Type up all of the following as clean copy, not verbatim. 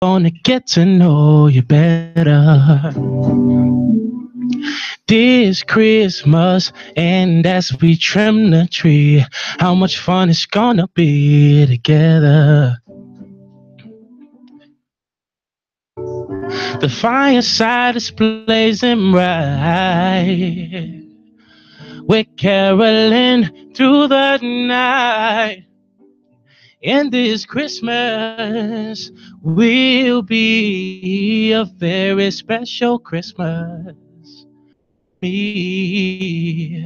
Gonna get to know you better this Christmas, and as we trim the tree, how much fun it's gonna be together. The fireside is blazing bright. We're caroling through the night. And this Christmas will be a very special Christmas. Me.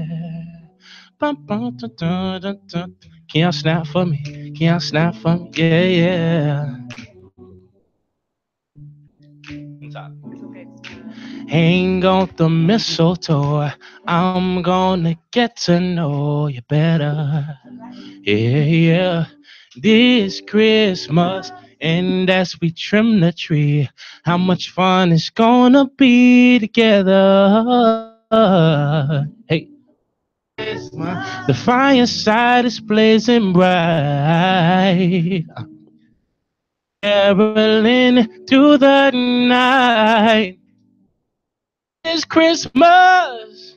Bum, bum, dun, dun, dun, dun. Can y'all snap for me? Can y'all snap for me? Yeah, yeah. Hang on the mistletoe. I'm gonna get to know you better. Yeah, yeah. This Christmas, and as we trim the tree, how much fun it's gonna be together. Hey. The fireside is blazing bright. Caroling through the night. This Christmas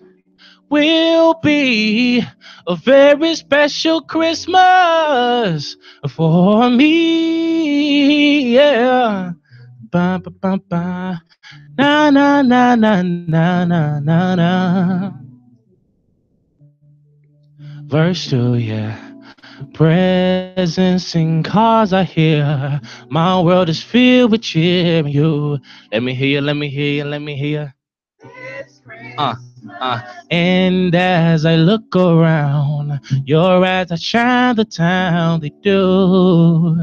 will be a very special Christmas for me. Yeah. Ba, ba, ba, ba. Na na na na na na na na. Verse 2, yeah. Presents and cars I hear. My world is filled with cheer. You. Let me hear you, let me hear you, let me hear you. And as I look around, your eyes that shine the town they do.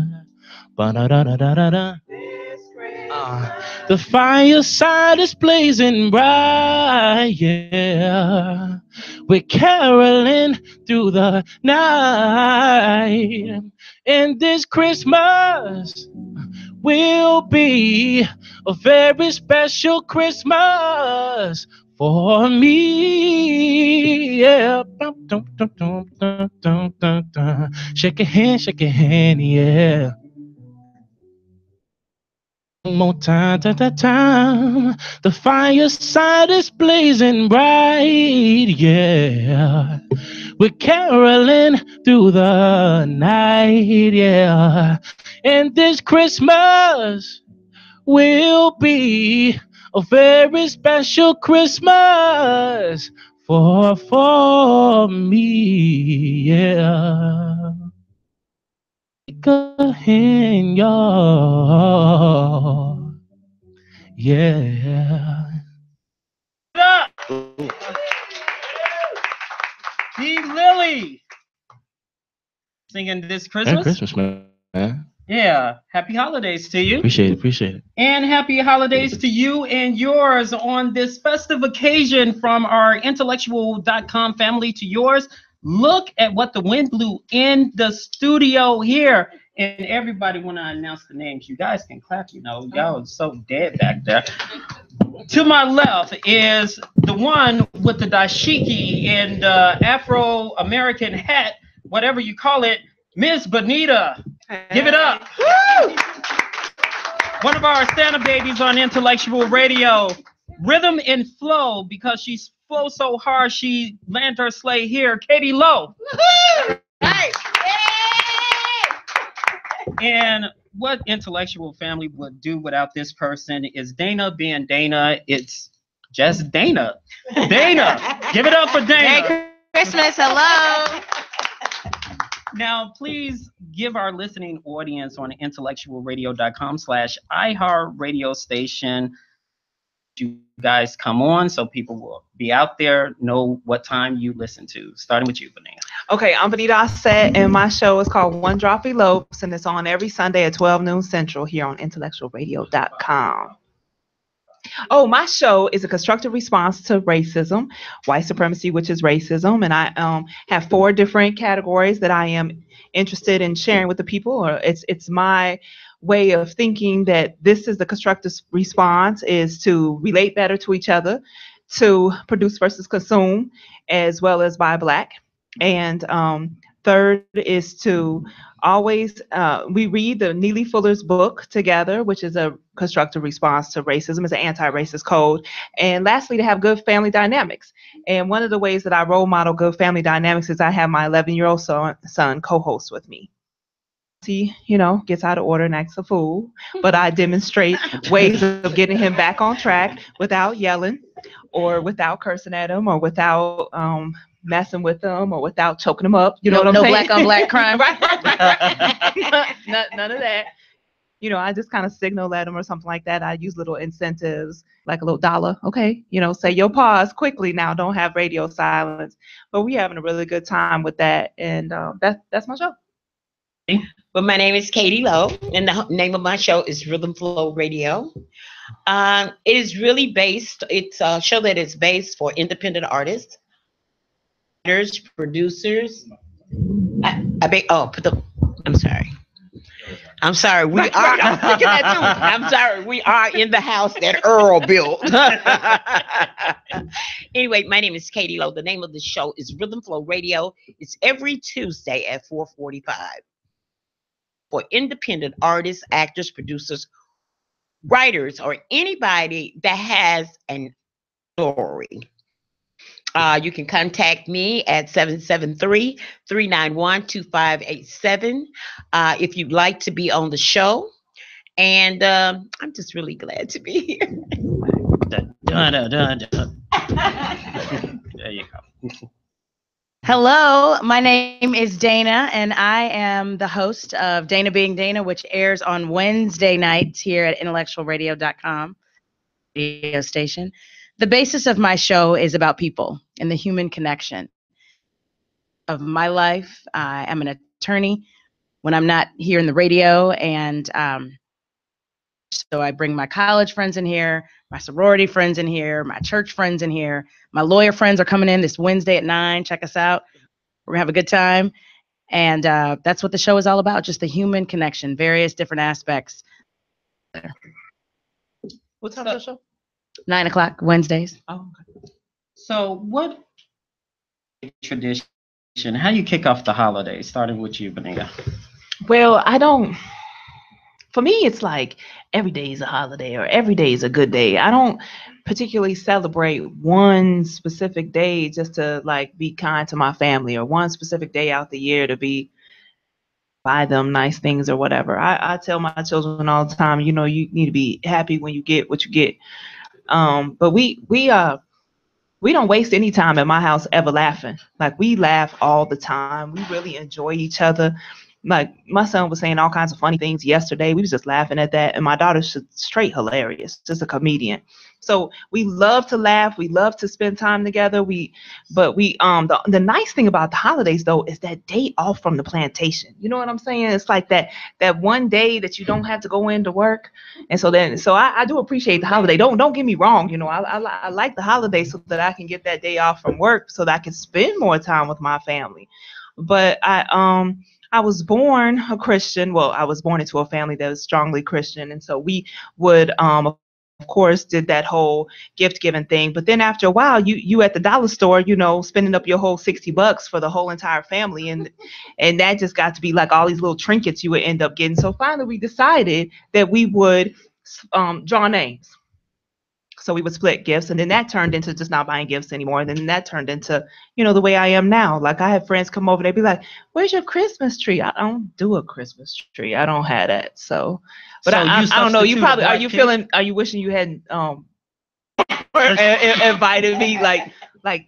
Ba-da-da-da-da-da. The fireside is blazing bright, yeah. We're caroling through the night. And this Christmas will be a very special Christmas for me. Yeah. Shake your hand, yeah. One more time, time. The fireside is blazing bright, yeah. We're caroling through the night, yeah. And this Christmas will be a very special Christmas for me, yeah. Take a hand, y'all. Yeah. D. Lily singing this Merry Christmas. Christmas, man. Yeah, happy holidays to you. Appreciate it. And happy holidays to you and yours on this festive occasion from our intellectual.com family to yours. Look at what the wind blew in the studio here. And everybody, when I announce the names, you guys can clap, you know. Y'all are so dead back there. To my left is the one with the dashiki and Afro-American hat, whatever you call it, Miss Bonita. Give it up. Woo! One of our stand-up babies on Intellectual Radio. Rhythm and flow, because she flows so hard, she landed her sleigh here. Katie Lowe. Nice. And what Intellectual family would do without this person is Dana being Dana. It's just Dana. Dana. Give it up for Dana. Merry Christmas. Hello. Now, please give our listening audience on intellectualradio.com/iHeartRadio station. You guys come on so people will be out there, know what time you listen to. Starting with you, Bonita. Okay, I'm Bonita Osset, and my show is called One Drop Elopes, and it's on every Sunday at 12 noon Central here on intellectualradio.com. Oh, my show is a constructive response to racism, white supremacy, which is racism, and I have 4 different categories that I am interested in sharing with the people. Or it's my way of thinking that this is the constructive response, is to relate better to each other, to produce versus consume, as well as buy black. And Third is to always, we read the Neely Fuller's book together, which is a constructive response to racism. It's an anti-racist code. And lastly, to have good family dynamics. And one of the ways that I role model good family dynamics is I have my 11-year-old son co-host with me. He, gets out of order and acts a fool, but I demonstrate ways of getting him back on track without yelling or without cursing at him or without messing with them or without choking them up. You know what I'm saying? No black on black crime. right. None of that. I just kind of signal at them or something like that. I use little incentives, like a little dollar. Okay, say your pause quickly now. Don't have radio silence. But we having a really good time with that, and that's my show. Well, my name is Katie Lowe, and the name of my show is Rhythm Flow Radio. It is really based. It's a show that is based for independent artists, writers, producers. I'm sorry. We are. I'm thinking that too. I'm sorry. We are in the house that Earl built. Anyway, my name is Katie Lowe. The name of the show is Rhythm Flow Radio. It's every Tuesday at 4:45 for independent artists, actors, producers, writers, or anybody that has an story. You can contact me at 773-391-2587 if you'd like to be on the show. And I'm just really glad to be here. There you go. Hello, my name is Dana, and I am the host of Dana Being Dana, which airs on Wednesday nights here at IntellectualRadio.com radio station. The basis of my show is about people and the human connection of my life. I am an attorney when I'm not here in the radio, and so I bring my college friends in here, my sorority friends in here, my church friends in here. My lawyer friends are coming in this Wednesday at 9. Check us out. We're going to have a good time. And that's what the show is all about, just the human connection, various different aspects. What time is the show? 9 o'clock Wednesdays. Oh, okay. So what tradition, how you kick off the holidays, starting with you, Benita? Well, for me, it's like every day is a holiday or every day is a good day. I don't particularly celebrate one specific day just to like be kind to my family or one specific day out the year to buy them nice things or whatever. I tell my children all the time, you need to be happy when you get what you get. But we don't waste any time at my house ever laughing. Like we laugh all the time. We really enjoy each other. Like my son was saying all kinds of funny things yesterday. We was just laughing at that. And my daughter's straight hilarious, just a comedian. So we love to laugh. We love to spend time together. The nice thing about the holidays though is that day off from the plantation. You know what I'm saying? It's like that one day that you don't have to go into work. And so I do appreciate the holiday. Don't get me wrong. I like the holiday so that I can get that day off from work so that I can spend more time with my family. But I was born a Christian. Well, I was born into a family that was strongly Christian. And so we would, of course, did that whole gift giving thing. But then after a while, you at the dollar store, spending up your whole $60 for the whole entire family. And that just got to be like all these little trinkets you would end up getting. So finally, we decided that we would draw names. So we would split gifts, and then that turned into just not buying gifts anymore. And then that turned into, the way I am now. Like I have friends come over, they'd be like, "Where's your Christmas tree?" I don't do a Christmas tree. I don't have that. So, but I don't know. You probably are you wishing you hadn't invited me? Like,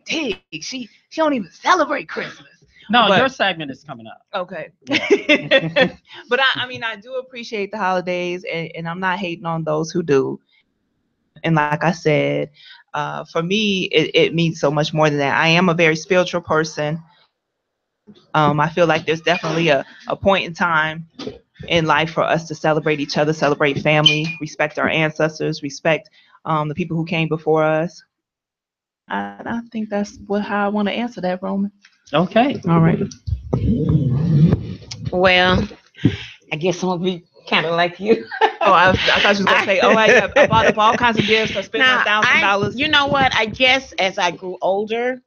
dang, she don't even celebrate Christmas. No, your segment is coming up. Okay. Yeah. But I do appreciate the holidays, and I'm not hating on those who do. And like I said, for me, it means so much more than that. I am a very spiritual person. I feel like there's definitely a point in time in life for us to celebrate each other, celebrate family, respect our ancestors, respect the people who came before us. I think that's how I want to answer that, Roman. Okay. All right. Well, I guess I'm going to be kind of like you. Oh, I thought you were going to say, I bought up all kinds of gifts. I spent $1,000. You know what? I guess as I grew older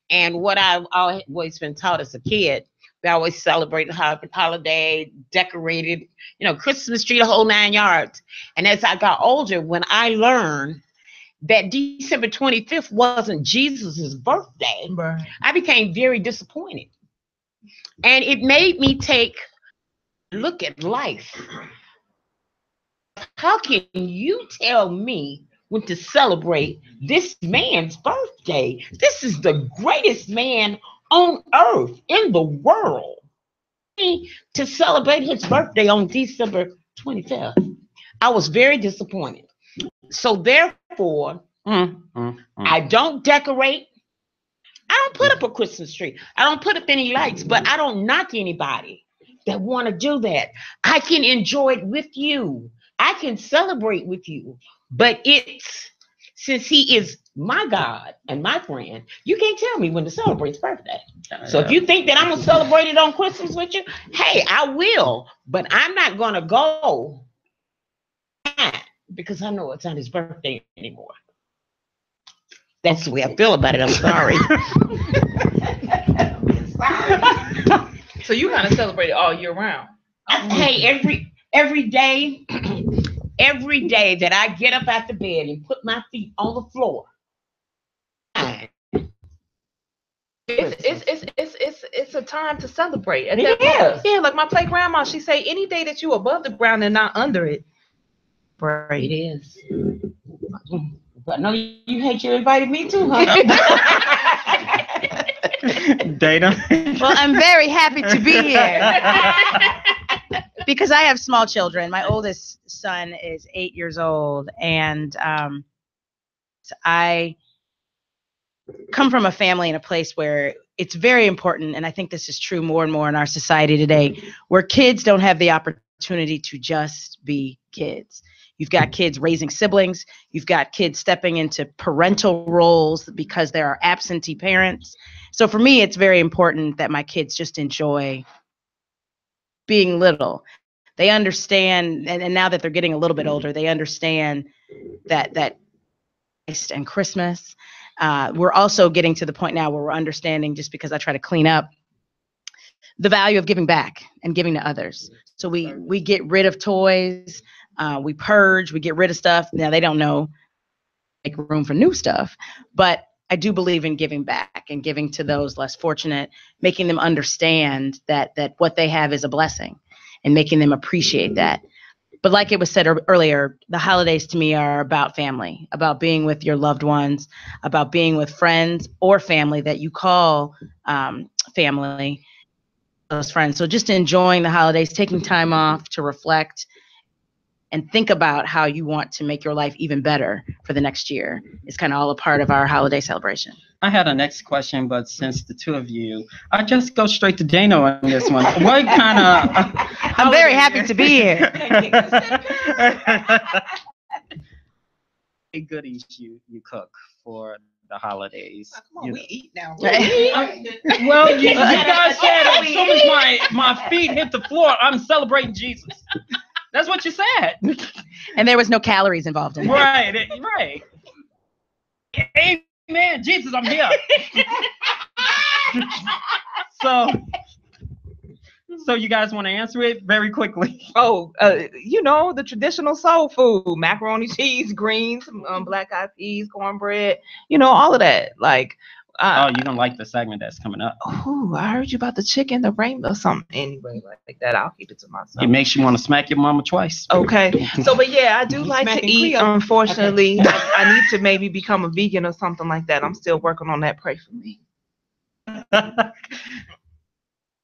and what I've always been taught as a kid, We always celebrated holiday, decorated, Christmas tree, the whole 9 yards. And as I got older, when I learned that December 25th wasn't Jesus's birthday, Right. I became very disappointed. And it made me take a look at life. How can you tell me when to celebrate this man's birthday? This is the greatest man on earth, in the world. To celebrate his birthday on December 25th. I was very disappointed. So therefore, I don't decorate. I don't put up a Christmas tree. I don't put up any lights, but I don't knock anybody that want to do that. I can enjoy it with you. I can celebrate with you. But since he is my God and my friend, you can't tell me when to celebrate his birthday. So if you think that I'm going to celebrate it on Christmas with you, hey, I will. But I'm not going to go because I know it's not his birthday anymore. That's the way I feel about it. I'm sorry. So you kind of celebrate it all year round. Hey, every day that I get up out the bed and put my feet on the floor. It's a time to celebrate. At It that is. Yeah, like my play grandma, she say any day that you above the ground and not under it. It Right. is. But no, you hate you invited me too, huh? Dana. Well, I'm very happy to be here because I have small children. My oldest son is 8 years old, and I come from a family in a place where it's very important, and I think this is true more and more in our society today, where kids don't have the opportunity to just be kids. You've got kids raising siblings. You've got kids stepping into parental roles because there are absentee parents. So for me, it's very important that my kids just enjoy being little. They understand, and now that they're getting a little bit older, they understand that Christ and Christmas. We're also getting to the point now where we're understanding, just because I try to clean up, the value of giving back and giving to others. So we get rid of toys. We purge, we get rid of stuff. Now they don't know, make room for new stuff, but I do believe in giving back and giving to those less fortunate, making them understand that what they have is a blessing and making them appreciate that. But like it was said earlier, the holidays to me are about family, about being with your loved ones, about being with friends or family that you call family, those friends. So just enjoying the holidays, taking time off to reflect and think about how you want to make your life even better for the next year. It's kind of all a part of our holiday celebration. I had a next question, but since the two of you, I just go straight to Dana on this one. What kind of... I'm very happy to be here. Goodies you cook for the holidays? Come on, we eat now. Well, you guys said as soon as my feet hit the floor, I'm celebrating Jesus. That's what you said. And there was no calories involved in it. Right. Amen. Jesus, I'm here. So you guys want to answer it very quickly? Oh, the traditional soul food: macaroni, cheese, greens, black eyed peas, cornbread. All of that. Like, you don't like the segment that's coming up. Oh, I heard you about the chicken, the rainbow, something. Anyway, like that, I'll keep it to myself. It makes you want to smack your mama twice. Okay. So, but yeah, I do like to eat. Cleo. Unfortunately, I need to maybe become a vegan or something like that. I'm still working on that. Pray for me.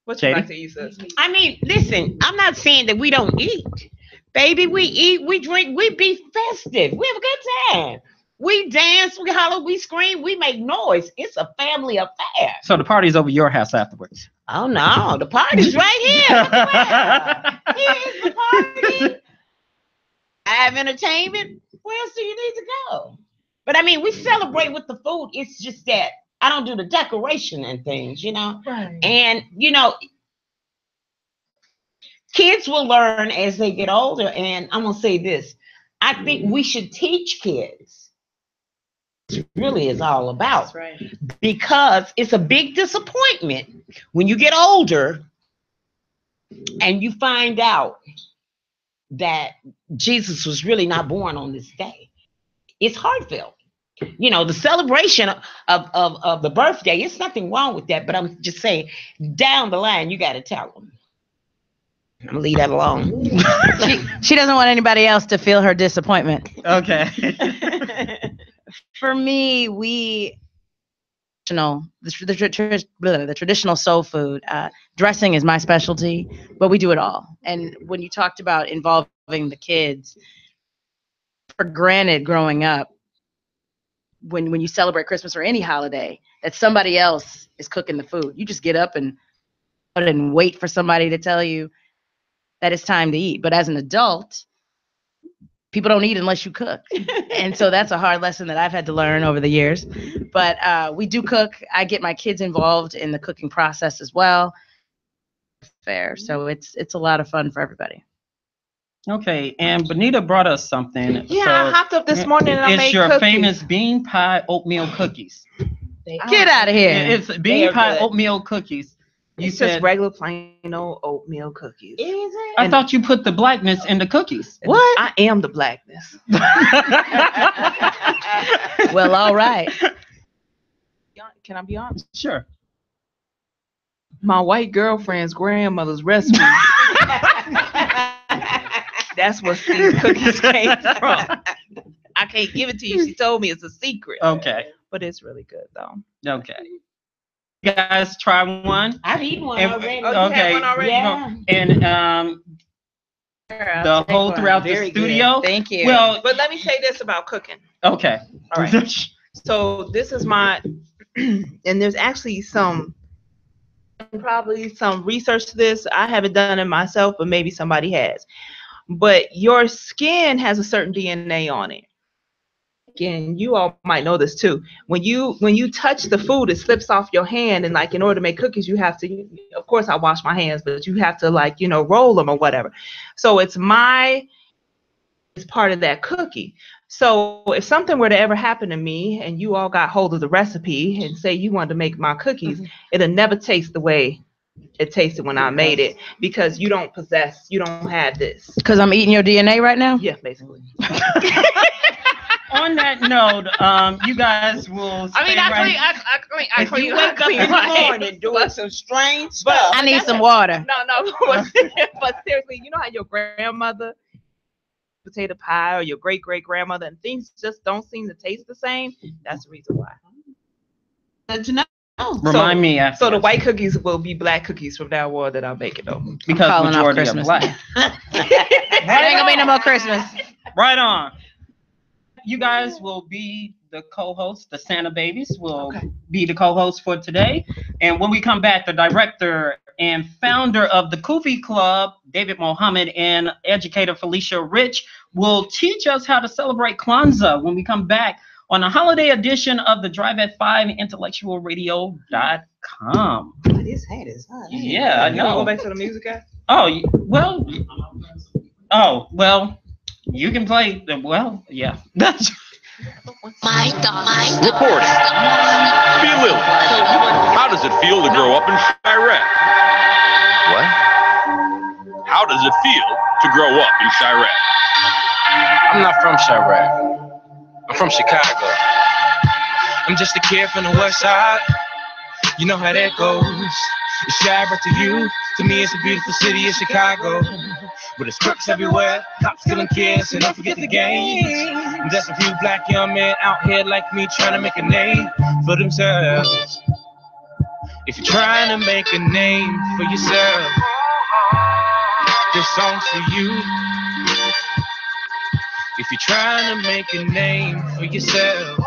What you Jada? like to eat, sis? I mean, listen, I'm not saying that we don't eat. Baby, we eat, we drink, we be festive. We have a good time. We dance, we holler, we scream, we make noise. It's a family affair. So the party's over your house afterwards. Oh no, the party's right here. Look around. Here's the party. I have entertainment. Where else do you need to go? But I mean, we celebrate with the food. It's just that I don't do the decoration and things, Right. And kids will learn as they get older. And I'm gonna say this: I think we should teach kids. It really is all about. That's right. Because it's a big disappointment when you get older and you find out that Jesus was really not born on this day, it's heartfelt. You know, the celebration of the birthday, it's nothing wrong with that, but I'm just saying, down the line, you got to tell them. I'm gonna leave that alone. She doesn't want anybody else to feel her disappointment. Okay. For me, the traditional soul food. Dressing is my specialty, but we do it all. And when you talked about involving the kids, for granted growing up, when you celebrate Christmas or any holiday, that somebody else is cooking the food. You just get up and wait for somebody to tell you that it's time to eat. But as an adult, people don't eat unless you cook. And so that's a hard lesson that I've had to learn over the years. But we do cook. I get my kids involved in the cooking process as well. Fair. So it's a lot of fun for everybody. Okay, and Bonita brought us something. Yeah, So I hopped up this morning and I it's made your cookies. famous bean pie oatmeal cookies. Get out of here. It's bean pie oatmeal cookies. You It's said just regular plain old oatmeal cookies. Is it? I thought you put the blackness in the cookies. What? I am the blackness. Well, all right. Can I be honest? Sure. My white girlfriend's grandmother's recipe. That's where these cookies came from. I can't give it to you. She told me it's a secret. Okay. But it's really good though. Okay. You guys try one. I've eaten one And- already. Oh, you had one already? Yeah. And the whole throughout the Very good. studio. Thank you. Well, But let me say this about cooking. okay. All right. So this is my, and there's actually probably some research to this. I haven't done it myself, but maybe somebody has. But your skin has a certain DNA on it. Again, you all might know this too. When you touch the food, it slips off your hand, and like in order to make cookies, you have to. Of course, I wash my hands, but you have to roll them or whatever. So it's part of that cookie. So if something were to ever happen to me, and you all got hold of the recipe and say you wanted to make my cookies, it'll never taste the way it tasted when I made it, because you don't have this. Because I'm eating your DNA right now? Yeah, basically. On that note, you guys will. I mean, If you wake up in the morning doing some strange stuff, I need some water. No, but seriously, you know how your grandmother potato pie or your great grandmother and things just don't seem to taste the same? That's the reason why. Good to know. Remind me after. So the white cookies will be black cookies from now on that I'm making them. Because calling off majority of Christmas. black. It ain't gonna be no more Christmas. Right on. You guys will be the co-hosts. The Santa Babies will be the co-hosts for today. And when we come back, the director and founder of the Kufi Club, David Mohammed, and educator Felicia Rich will teach us how to celebrate Kwanzaa when we come back on a holiday edition of the Drive at 5 IntellectualRadio.com. This hat is hot. Yeah, I You wanna know. go back to the music, guy? Oh, well, you can play the, yeah. My God. Reporting. Be Lily. How does it feel to grow up in Chirac? What? How does it feel to grow up in Chirac? I'm not from Chirac. I'm from Chicago. I'm just a kid from the west side. You know how that goes. It's Chirac to you. To me, it's a beautiful city of Chicago. But there's crooks everywhere, cops killing kids, and don't forget the gangs. And there's a few black young men out here like me trying to make a name for themselves. If you're trying to make a name for yourself, this song's for you. If you're trying to make a name for yourself,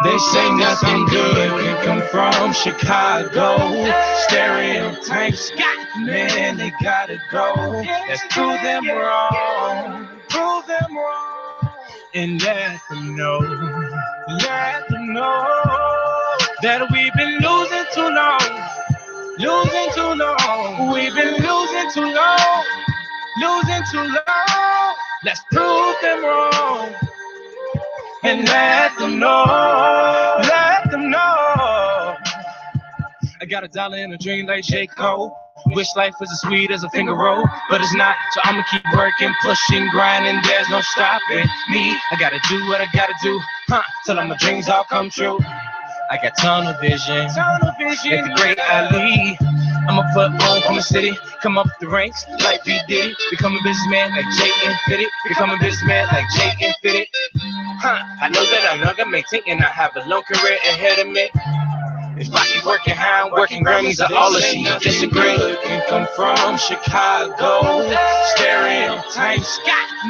they say nothing good can come from Chicago. Stereotypes, man, they gotta go. Let's prove them wrong, and let them know that we've been losing too long. We've been losing too long. Let's prove them wrong. And let them know. I got $1 in a dream like J. Cole. Wish life was as sweet as a finger roll, but it's not. So I'ma keep working, pushing, grinding. There's no stopping me. I gotta do what I gotta do, till all my dreams all come true. I got tunnel vision, like the great Ali. I'ma put on from the city, come up the ranks like B Diddy. Become a businessman like J and Fitty. Become a businessman like J and Fitty. I know that I'm not gonna maintain, and I have a long career ahead of me. If I keep working how I'm working, Grammys are all of she disagree. And come from Chicago, stereotypes,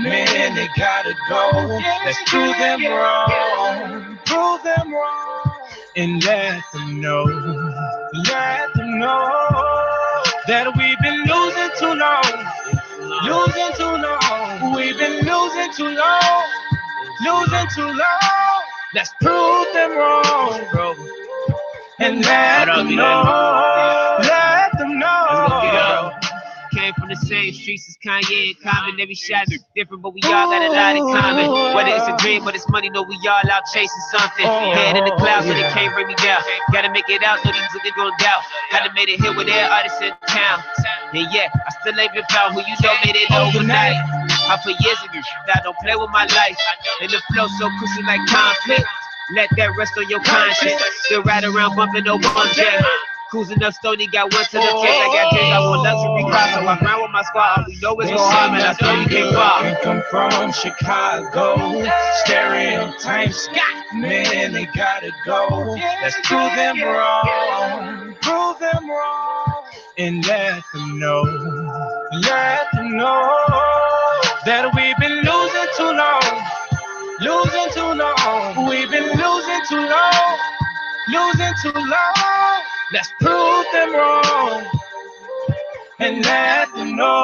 man, they gotta go. Let's prove them wrong, and let them know that we've been losing too long. We've been losing too long. Let's prove them wrong, bro. And let them know. Came from the same streets as Kanye and Common. Every shot is different, but we all got a lot in common. Whether it's a dream or it's money, no, we all out chasing something. Head in the clouds, so they can't bring me down. Gotta make it out, no these niggas gon' doubt. Gotta make it here with their artists in town. And yeah, I still ain't been found who you know made it overnight. I for years ago, I don't play with my life. And the flow so cushion like conflict. Let that rest on your conscience. Still ride around bumping over one jet. Cruising up Stony, got one to the chest. I got days I want luxury cars, so I grind with my squad. All we know is what's up, and I still you can't fall. Come from Chicago, stereotypes, man, they gotta go. Let's prove them wrong, and let them know that we've been losing too long. We've been losing too long. Let's prove them wrong and let them know.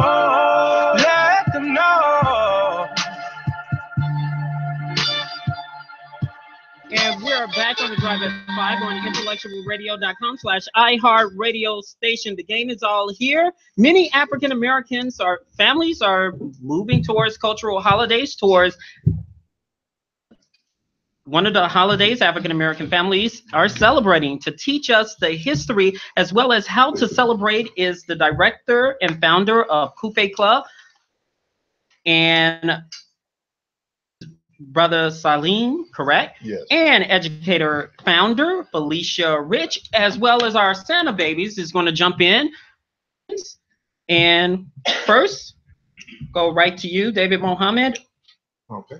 And we're back on the Drive at 5 on IntellectualRadio.com/iHeartRadio station. The game is all here. Many African Americans families are moving towards cultural holidays, towards one of the holidays African American families are celebrating. To teach us the history as well as how to celebrate is the director and founder of Kufe Club, and Brother Salim, correct? Yes. And educator founder Felicia Rich, as well as our Santa babies, is going to jump in. And first, go right to you, David Mohammed. Okay.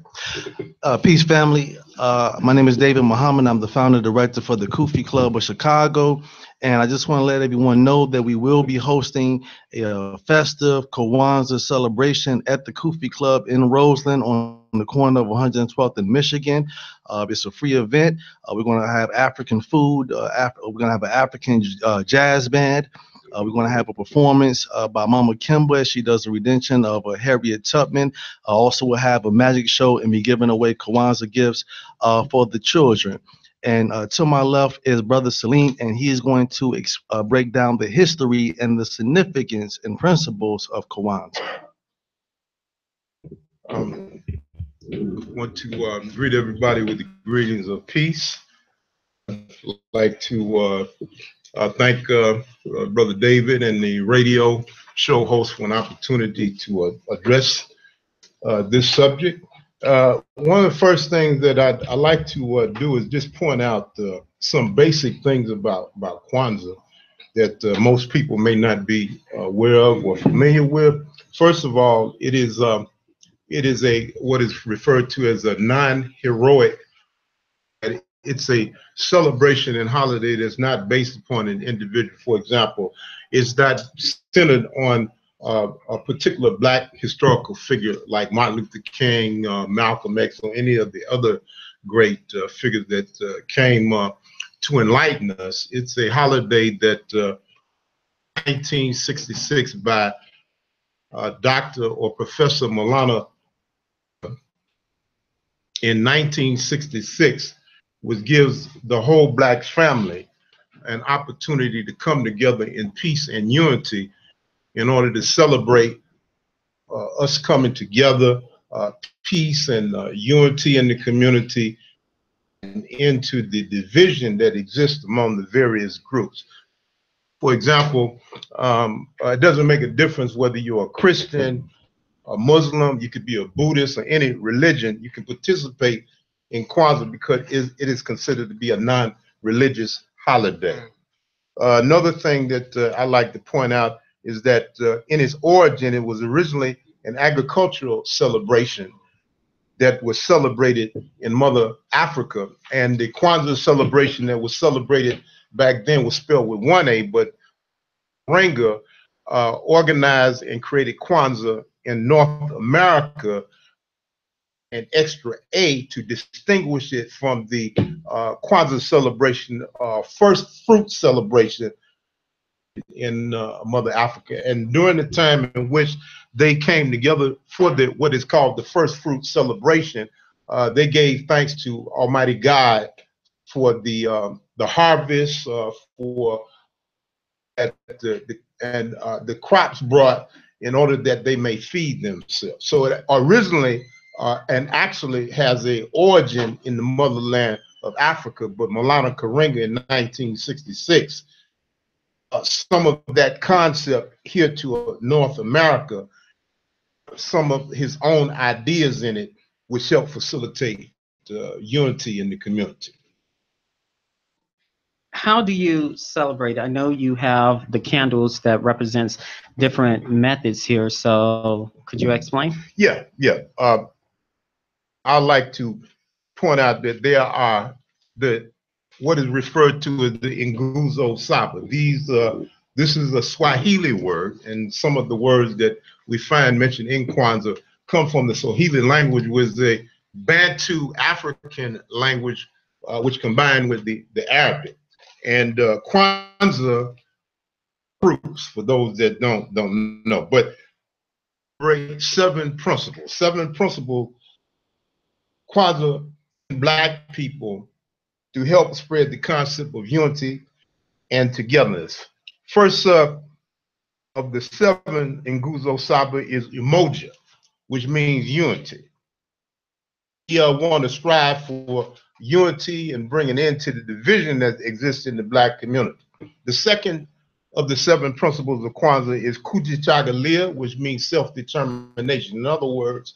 Peace, family. My name is David Muhammad. I'm the founder and director for the Kufi Club of Chicago. And I just want to let everyone know that we will be hosting a festive Kwanzaa celebration at the Kufi Club in Roseland on the corner of 112th and Michigan. It's a free event. We're going to have African food. We're going to have an African jazz band. We're going to have a performance by Mama Kimba. She does a rendition of Harriet Tubman. Also, we'll have a magic show and be giving away Kwanzaa gifts for the children. And to my left is Brother Salim, and he is going to break down the history and the significance and principles of Kwanzaa. I want to greet everybody with the greetings of peace. I'd like to thank Brother David and the radio show host for an opportunity to address this subject. One of the first things that I like to do is just point out some basic things about Kwanzaa that most people may not be aware of or familiar with. First of all, it is what is referred to as a non-heroic. It's a celebration and holiday that's not based upon an individual. For example, it's not centered on a particular Black historical figure like Martin Luther King, Malcolm X, or any of the other great figures that came to enlighten us. It's a holiday that 1966 by Dr. or Professor Malana in 1966, which gives the whole Black family an opportunity to come together in peace and unity in order to celebrate us coming together, peace and unity in the community, and into the division that exists among the various groups. For example, it doesn't make a difference whether you're a Christian, a Muslim, you could be a Buddhist, or any religion. You can participate in Kwanzaa because it is considered to be a non-religious holiday. Another thing that I like to point out is that in its origin, it was originally an agricultural celebration that was celebrated in Mother Africa. And the Kwanzaa celebration that was celebrated back then was spelled with one A, but Ranga organized and created Kwanzaa in North America, an extra A to distinguish it from the Kwanzaa celebration, first fruit celebration in Mother Africa. And during the time in which they came together for what is called the first fruit celebration, they gave thanks to Almighty God for the harvest, for the crops brought in order that they may feed themselves. So it originally and actually has a origin in the motherland of Africa, but Maulana Karenga in 1966, some of that concept here to North America, some of his own ideas in it, which help facilitate unity in the community. How do you celebrate? I know you have the candles that represents different methods here. So could you explain? Yeah. I like to point out that there are what is referred to as the Nguzo Saba. This is a Swahili word, and some of the words that we find mentioned in Kwanzaa come from the Swahili language, which is a Bantu African language, which combined with the Arabic. And Kwanzaa proofs, for those that don't know, but seven principles. Kwanzaa Black people to help spread the concept of unity and togetherness. First of the seven Nguzo Saba is Umoja, which means unity. We want to strive for unity and bring an end to the division that exists in the Black community. The second of the seven principles of Kwanzaa is Kujichagulia, which means self-determination. In other words,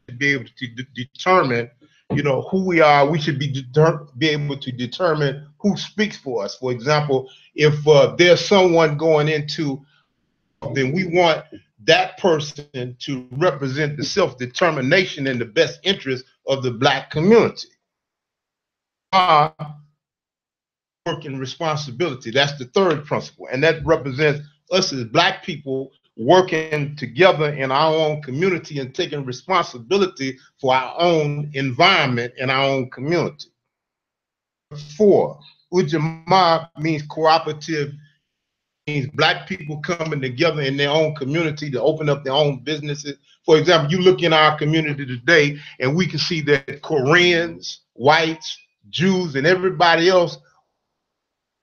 to be able to determine, who we are. We should be able to determine who speaks for us. For example, if there's someone going into, then we want that person to represent the self-determination and the best interest of the Black community. Work and responsibility. That's the third principle, and that represents us as Black people working together in our own community and taking responsibility for our own environment and our own community. 4, Ujamaa means cooperative, means Black people coming together in their own community to open up their own businesses. For example, you look in our community today and we can see that Koreans, whites, Jews, and everybody else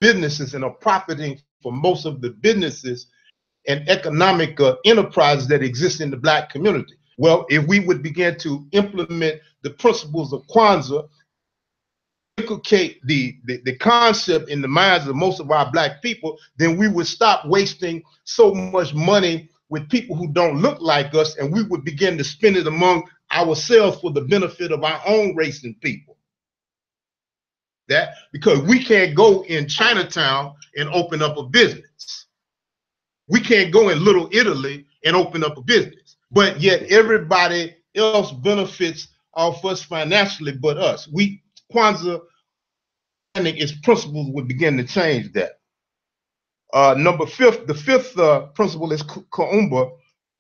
businesses and are profiting from most of the businesses and economic enterprises that exist in the Black community. Well, if we would begin to implement the principles of Kwanzaa, inculcate the concept in the minds of most of our Black people, then we would stop wasting so much money with people who don't look like us, and we would begin to spend it among ourselves for the benefit of our own race and people. That because we can't go in Chinatown and open up a business. We can't go in Little Italy and open up a business, but yet everybody else benefits off us financially but us. Kwanzaa and its principles would begin to change that. The fifth principle is Kuumba,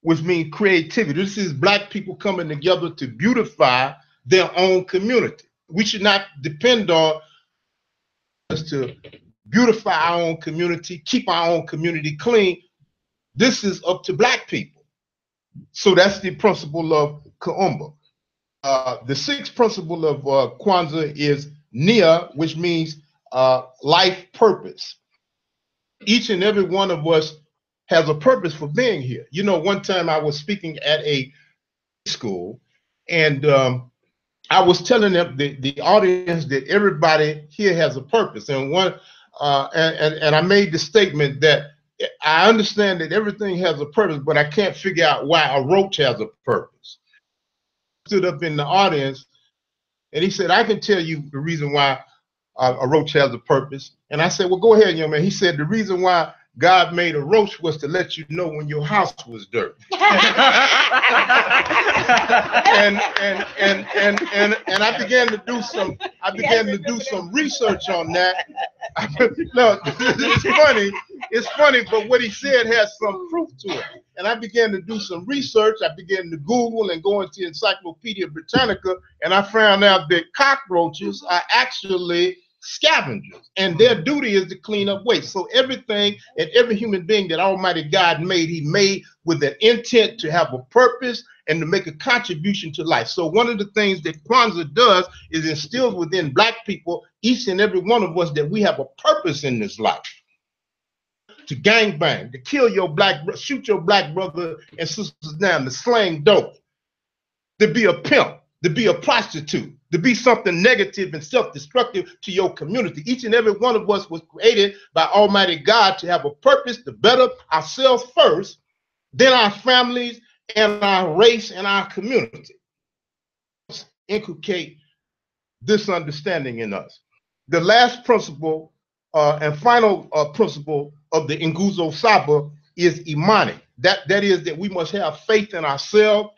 which means creativity. This is Black people coming together to beautify their own community. We should not depend on us to beautify our own community, keep our own community clean. This is up to Black people. So that's the principle of Kuumba. The sixth principle of Kwanzaa is Nia, which means life purpose. Each and every one of us has a purpose for being here. One time I was speaking at a school, and I was telling them the audience that everybody here has a purpose. And and I made the statement that I understand that everything has a purpose, but I can't figure out why a roach has a purpose. Stood up in the audience, and he said, I can tell you the reason why a roach has a purpose. And I said, well, go ahead, young man. He said, the reason why God made a roach was to let you know when your house was dirty. and I began to do some research on that. No, it's funny, but what he said has some proof to it. And I began to do some research. I began to Google and go into Encyclopedia Britannica, and I found out that cockroaches are actually scavengers, and their duty is to clean up waste. So everything and every human being that Almighty God made, he made with an intent to have a purpose and to make a contribution to life. So one of the things that Kwanzaa does is instills within Black people, each and every one of us, that we have a purpose in this life. To gangbang, to kill your shoot your Black brother and sisters down, to slang dope, to be a pimp, to be a prostitute, to be something negative and self-destructive to your community. Each and every one of us was created by Almighty God to have a purpose to better ourselves first, then our families and our race and our community. Inculcate this understanding in us. The last principle and final principle of the Nguzo Saba is Imani. That is that we must have faith in ourselves,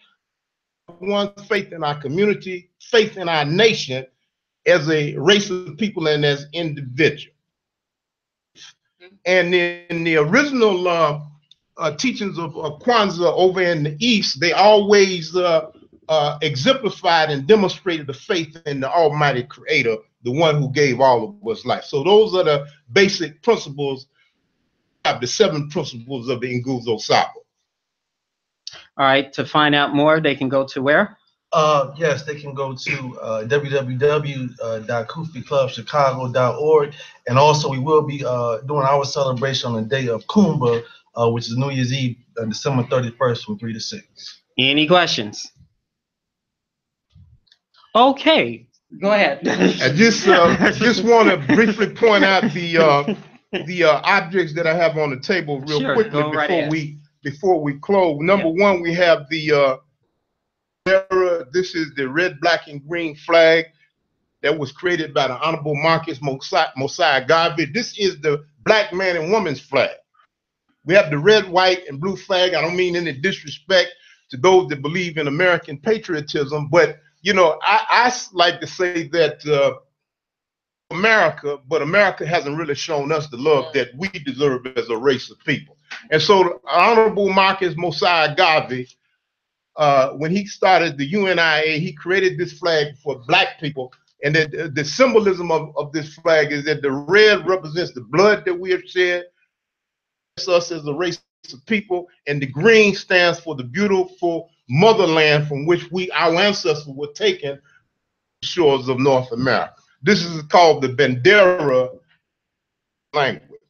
faith in our community, faith in our nation as a race of people and as individuals. And in the original teachings of Kwanzaa over in the East, they always exemplified and demonstrated the faith in the Almighty Creator, the one who gave all of us life. So those are the basic principles, the 7 principles of the Nguzo Saba. All right, to find out more, they can go to where? Yes, they can go to www.kuficlubchicago.org. And also, we will be doing our celebration on the day of Kumba, which is New Year's Eve, December 31st from 3 to 6. Any questions? Okay, go ahead. I just want to briefly point out the objects that I have on the table real quickly before we close. Number one, we have the this is the red, black, and green flag that was created by the Honorable Marcus Mosiah Garvey. This is the Black man and woman's flag. We have the red, white, and blue flag. I don't mean any disrespect to those that believe in American patriotism, but you know, I like to say that America hasn't really shown us the love that we deserve as a race of people. And so Honorable Marcus Mosiah Garvey, when he started the UNIA, he created this flag for Black people. And the symbolism of this flag is that the red represents the blood that we have shed, us as a race of people, and the green stands for the beautiful motherland from which our ancestors were taken, the shores of North America. This is called the Bandera language.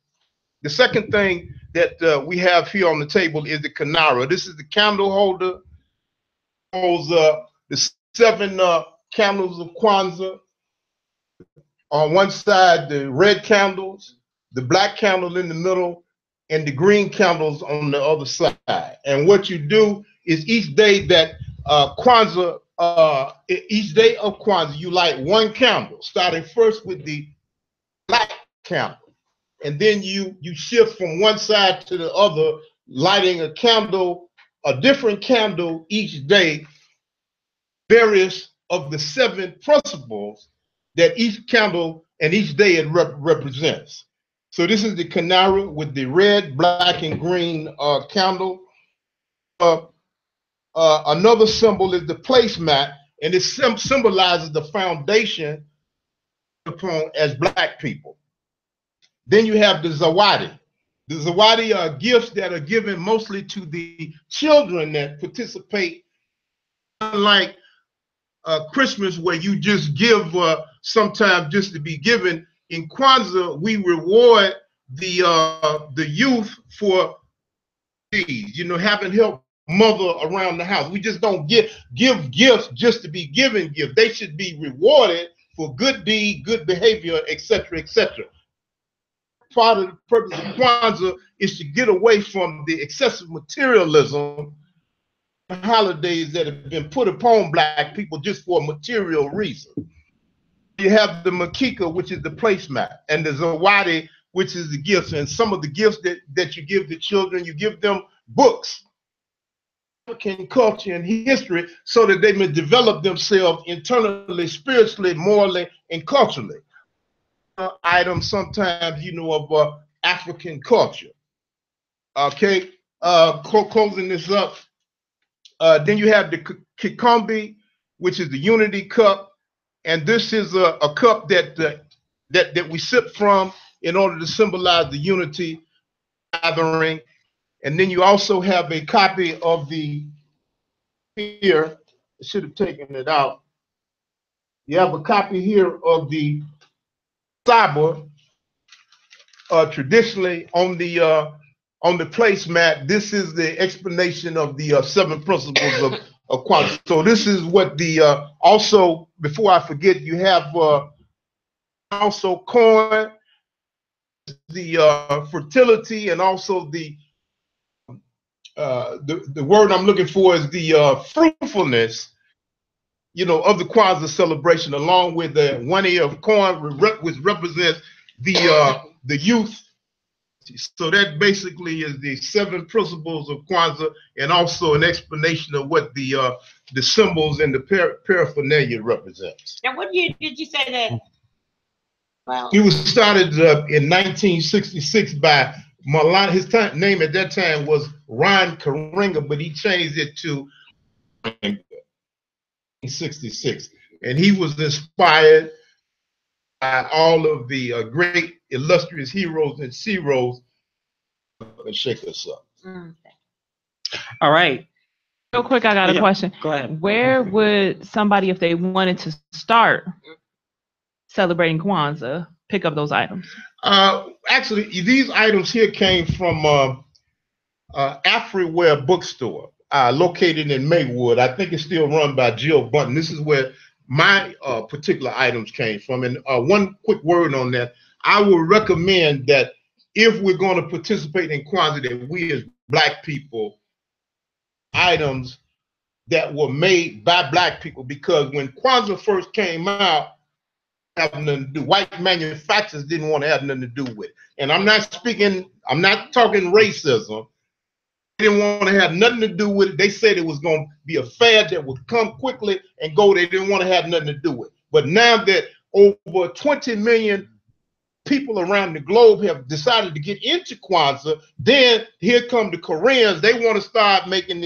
The second thing that we have here on the table is the Kanara. This is the candle holder. Holds the 7 candles of Kwanzaa. On one side, the red candles, the black candle in the middle, and the green candles on the other side. And what you do is each day that each day of Kwanzaa, you light 1 candle, starting first with the black candle. And then you shift from one side to the other, lighting a different candle each day, various of the 7 principles that each candle and each day it represents. So this is the Kanara with the red, black, and green candle. Another symbol is the placemat, and it symbolizes the foundation upon as Black people. Then you have the Zawadi. The Zawadi are gifts that are given mostly to the children that participate, unlike Christmas, where you just give sometimes just to be given. In Kwanzaa, we reward the youth for these, having helped mother around the house. We just don't give gifts just to be given gifts. They should be rewarded for good deed, good behavior, etc., etc. part of the purpose of Kwanzaa is to get away from the excessive materialism holidays that have been put upon black people just for a material reason. You have the Makika, which is the placemat, and the Zawadi, which is the gifts. And some of the gifts that you give the children, you give them books, African culture and history, so that they may develop themselves internally, spiritually, morally, and culturally. Items sometimes, you know, of African culture. Okay, closing this up. Then you have the Kikombe, which is the unity cup, and this is a cup that we sip from in order to symbolize the unity gathering. And then you also have a copy of the here. I should have taken it out. You have a copy here of the Saba. Traditionally on the placemat, this is the explanation of the 7 principles of Kwanzaa. So this is what the also, before I forget, you have also corn, the fertility, and also the word I'm looking for is the fruitfulness, you know, of the Kwanzaa celebration, along with the 1 ear of corn, which represents the youth. So that basically is the 7 principles of Kwanzaa, and also an explanation of what the symbols and the paraphernalia represents. Now, what year did you say that? Wow. It was started in 1966 by Malana. His name at that time was Ron Karinga, but he changed it to 1966. And he was inspired by all of the great illustrious heroes and heroes that shake us up. All right. Real quick, I got a question. Go ahead. Where would somebody, if they wanted to start celebrating Kwanzaa, pick up those items? Actually, these items here came from Afriware Bookstore, located in Maywood. I think it's still run by Jill Bunton. This is where my particular items came from. And one quick word on that, I would recommend that if we're going to participate in Kwanzaa, that we as black people, items that were made by black people, because when Kwanzaa first came out, having nothing to do, white manufacturers didn't want to have nothing to do with it. And I'm not talking racism. They didn't want to have nothing to do with it. They said it was going to be a fad that would come quickly and go. They didn't want to have nothing to do with it. But now that over 20 million people around the globe have decided to get into Kwanzaa, then here come the Koreans. They want to start making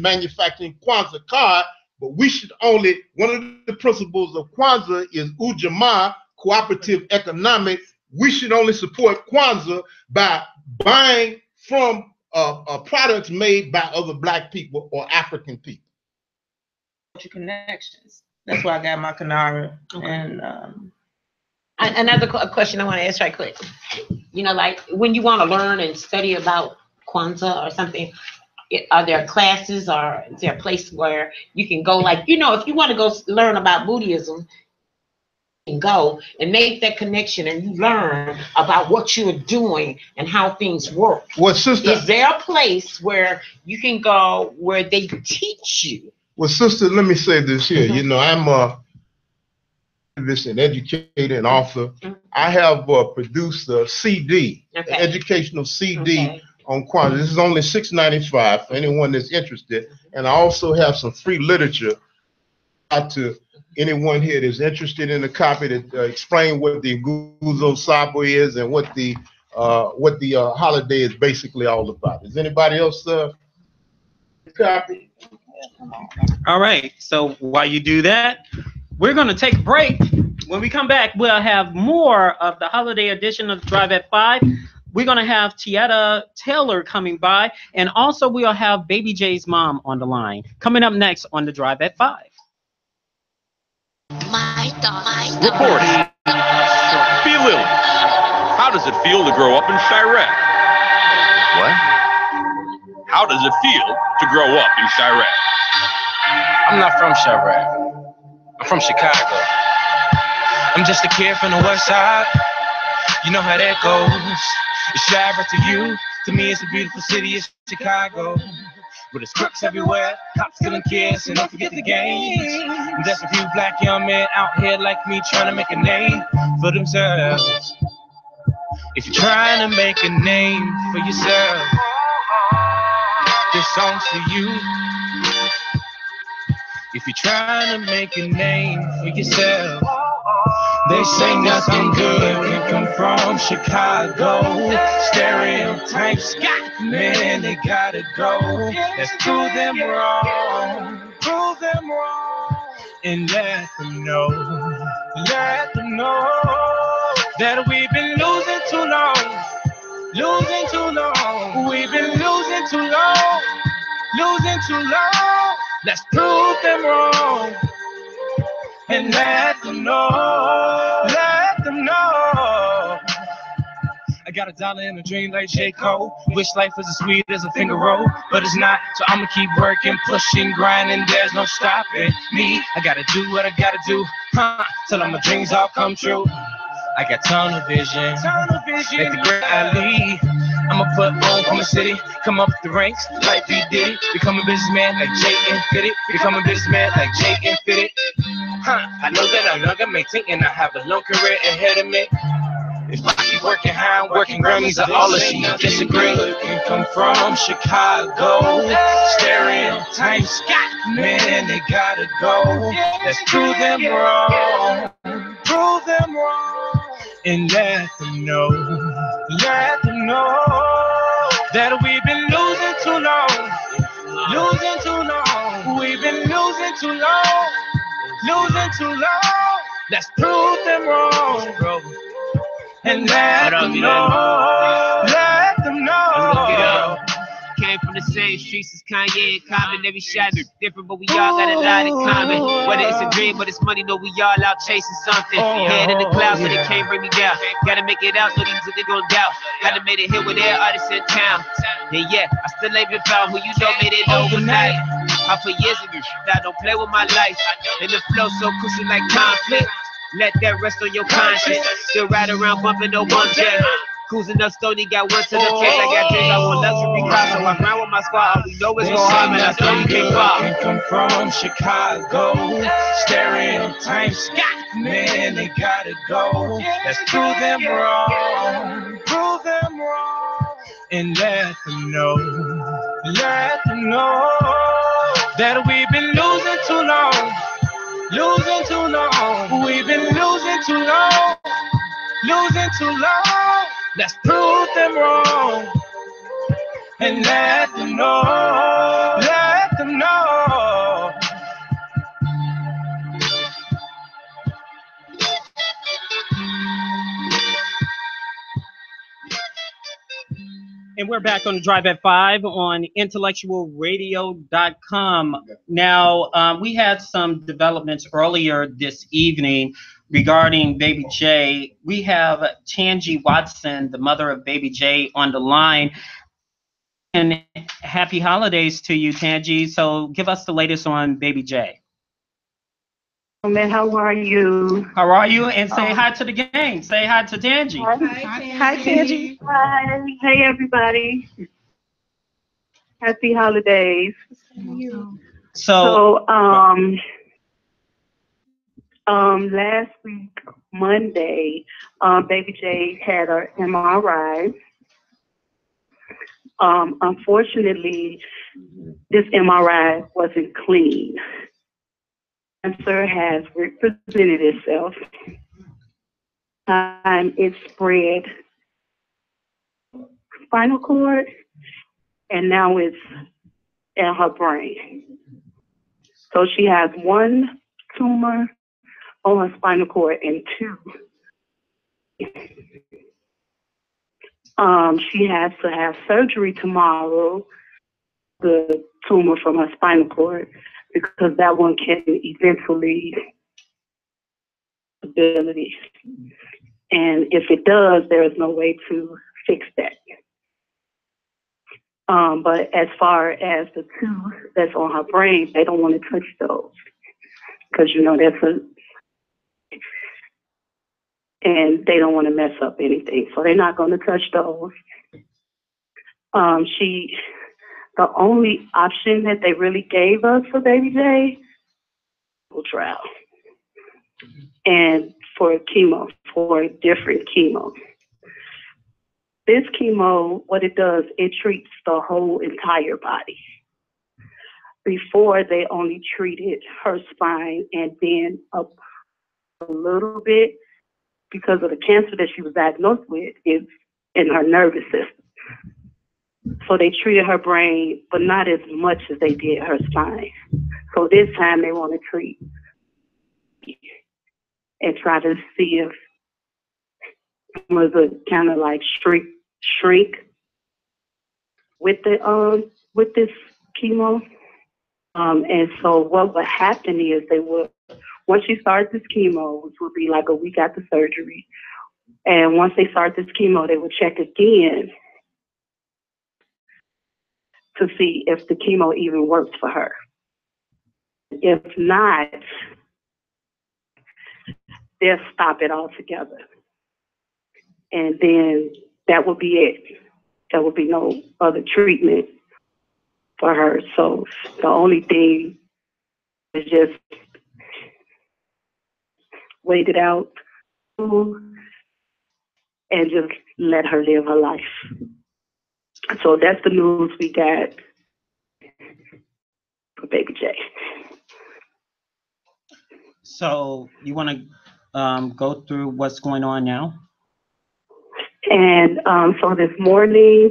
manufacturing Kwanzaa card. But we should only, one of the principles of Kwanzaa is Ujamaa, cooperative economics. We should only support Kwanzaa by buying from products made by other black people or African people. Connections. That's why I got my Kanara. Okay. And another question I want to ask right quick. You know, like when you want to learn and study about Kwanzaa or something, are there classes or is there a place where you can go? Like, you know, if you want to go learn about Buddhism, you can go and make that connection and you learn about what you're doing and how things work. Well, sister, is there a place where you can go where they teach you? Well, sister, let me say this here. You know, I'm an educator and author. I have produced a CD, an educational CD on Kwanzaa. This is only $6.95 for anyone that's interested. And I also have some free literature out to anyone here that's interested in a copy that explain what the Nguzo Sabo is and what the holiday is basically all about. Is anybody else copy? All right. So while you do that, we're going to take a break. When we come back, we'll have more of the holiday edition of Drive at 5. We're going to have Tieta Taylor coming by, and also we'll have Baby J's mom on the line. Coming up next on the Drive at 5. Reporting. Be Lily. How does it feel to grow up in Chirac? What? How does it feel to grow up in Chirac? I'm not from Chirac. I'm from Chicago. I'm just a kid from the west side. You know how that goes. It's Shira to you. To me, it's a beautiful city. It's Chicago. But it's crooks everywhere, cops killing kids, and don't forget the gangs. And there's a few black young men out here like me trying to make a name for themselves. If you're trying to make a name for yourself, this song's for you. If you're trying to make a name for yourself, they say nothing good can come from Chicago. Stereotypes, man, they gotta go. Let's prove them wrong, and let them know that we've been losing too long. We've been losing too long. Let's prove them wrong and let them know. I got $1 in a dream like J. Cole. Wish life was as sweet as a finger roll, but it's not. So I'ma keep working, pushing, grinding. There's no stopping me. I gotta do what I gotta do, till all my dreams all come true. I got tunnel vision, like the great Ali. I'ma put on from the city, come up the ranks like P. Diddy. Become a businessman like J. and Fitted. Become a businessman like J. and Fitted. I know that I'm not gonna maintain, and I have a long career ahead of me. If I keep working how I'm working, Grammys are all that she disagree. Can come from Chicago. Stereotypes, man, they gotta go. Let's prove them wrong. And let them know that we've been losing too long. We've been losing too long. Let's prove them wrong, bro. And let them know. Came from the same streets as Kanye and Common. Every shot is different, but we all got a lot in common. Whether it's a dream or it's money, know we all out chasing something. Head in the clouds, so they can't bring me down. Gotta make it out, so these niggas gon' doubt. Gotta make it here with their artists in town. And yeah, I still ain't been found who you know made it overnight. I put years in you, I don't play with my life. And the flow so cushy like conflict. Let that rest on your conscience. Still ride around bumping no one jet. Cruising up Stony, got one to the case. I got dreams, I want luxury cars, so I grind with my squad. All we know is go hard, man. I still you can't fall. Can come from Chicago. Stereotypes, man, they gotta go. Let's prove them wrong. And let them know that we've been losing too long. We've been losing too long. Let's prove them wrong and let them know. And we're back on the Drive at 5 on IntellectualRadio.com. Now, we had some developments earlier this evening regarding Baby J. We have Tangi Watson, the mother of Baby J, on the line. And happy holidays to you, Tangi. So give us the latest on Baby J. Oh, man, how are you? How are you? And say hi to the gang. Say hi to Tangi. Hi, Tangi. Hi. Hey, everybody. Happy holidays. So, last week, Monday, Baby J had her MRI. Unfortunately, this MRI wasn't clean. Cancer has represented itself. It spread spinal cord, and now it's in her brain. So she has one tumor on her spinal cord and two. She has to have surgery tomorrow, the tumor from her spinal cord, because that one can eventually ability. And if it does, there is no way to fix that. But as far as the two that's on her brain, they don't want to touch those because, you know, that's and they don't want to mess up anything, so they're not going to touch those. The only option that they really gave us for Baby J was trial, and for chemo, for different chemo. This chemo, what it does, it treats the whole entire body. Before, they only treated her spine and then up a little bit because of the cancer that she was diagnosed with is in her nervous system. So they treated her brain, but not as much as they did her spine. So this time they want to treat and try to see if it was a kind of like shrink with this chemo. And so what would happen is they would, once she starts this chemo, which would be like a week after surgery, and once they start this chemo, they would check again to see if the chemo even works for her. If not, they'll stop it altogether. And then that would be it. There would be no other treatment for her. So the only thing is just wait it out and just let her live her life. So that's the news we got for Baby J. So you want to go through what's going on now? And so this morning,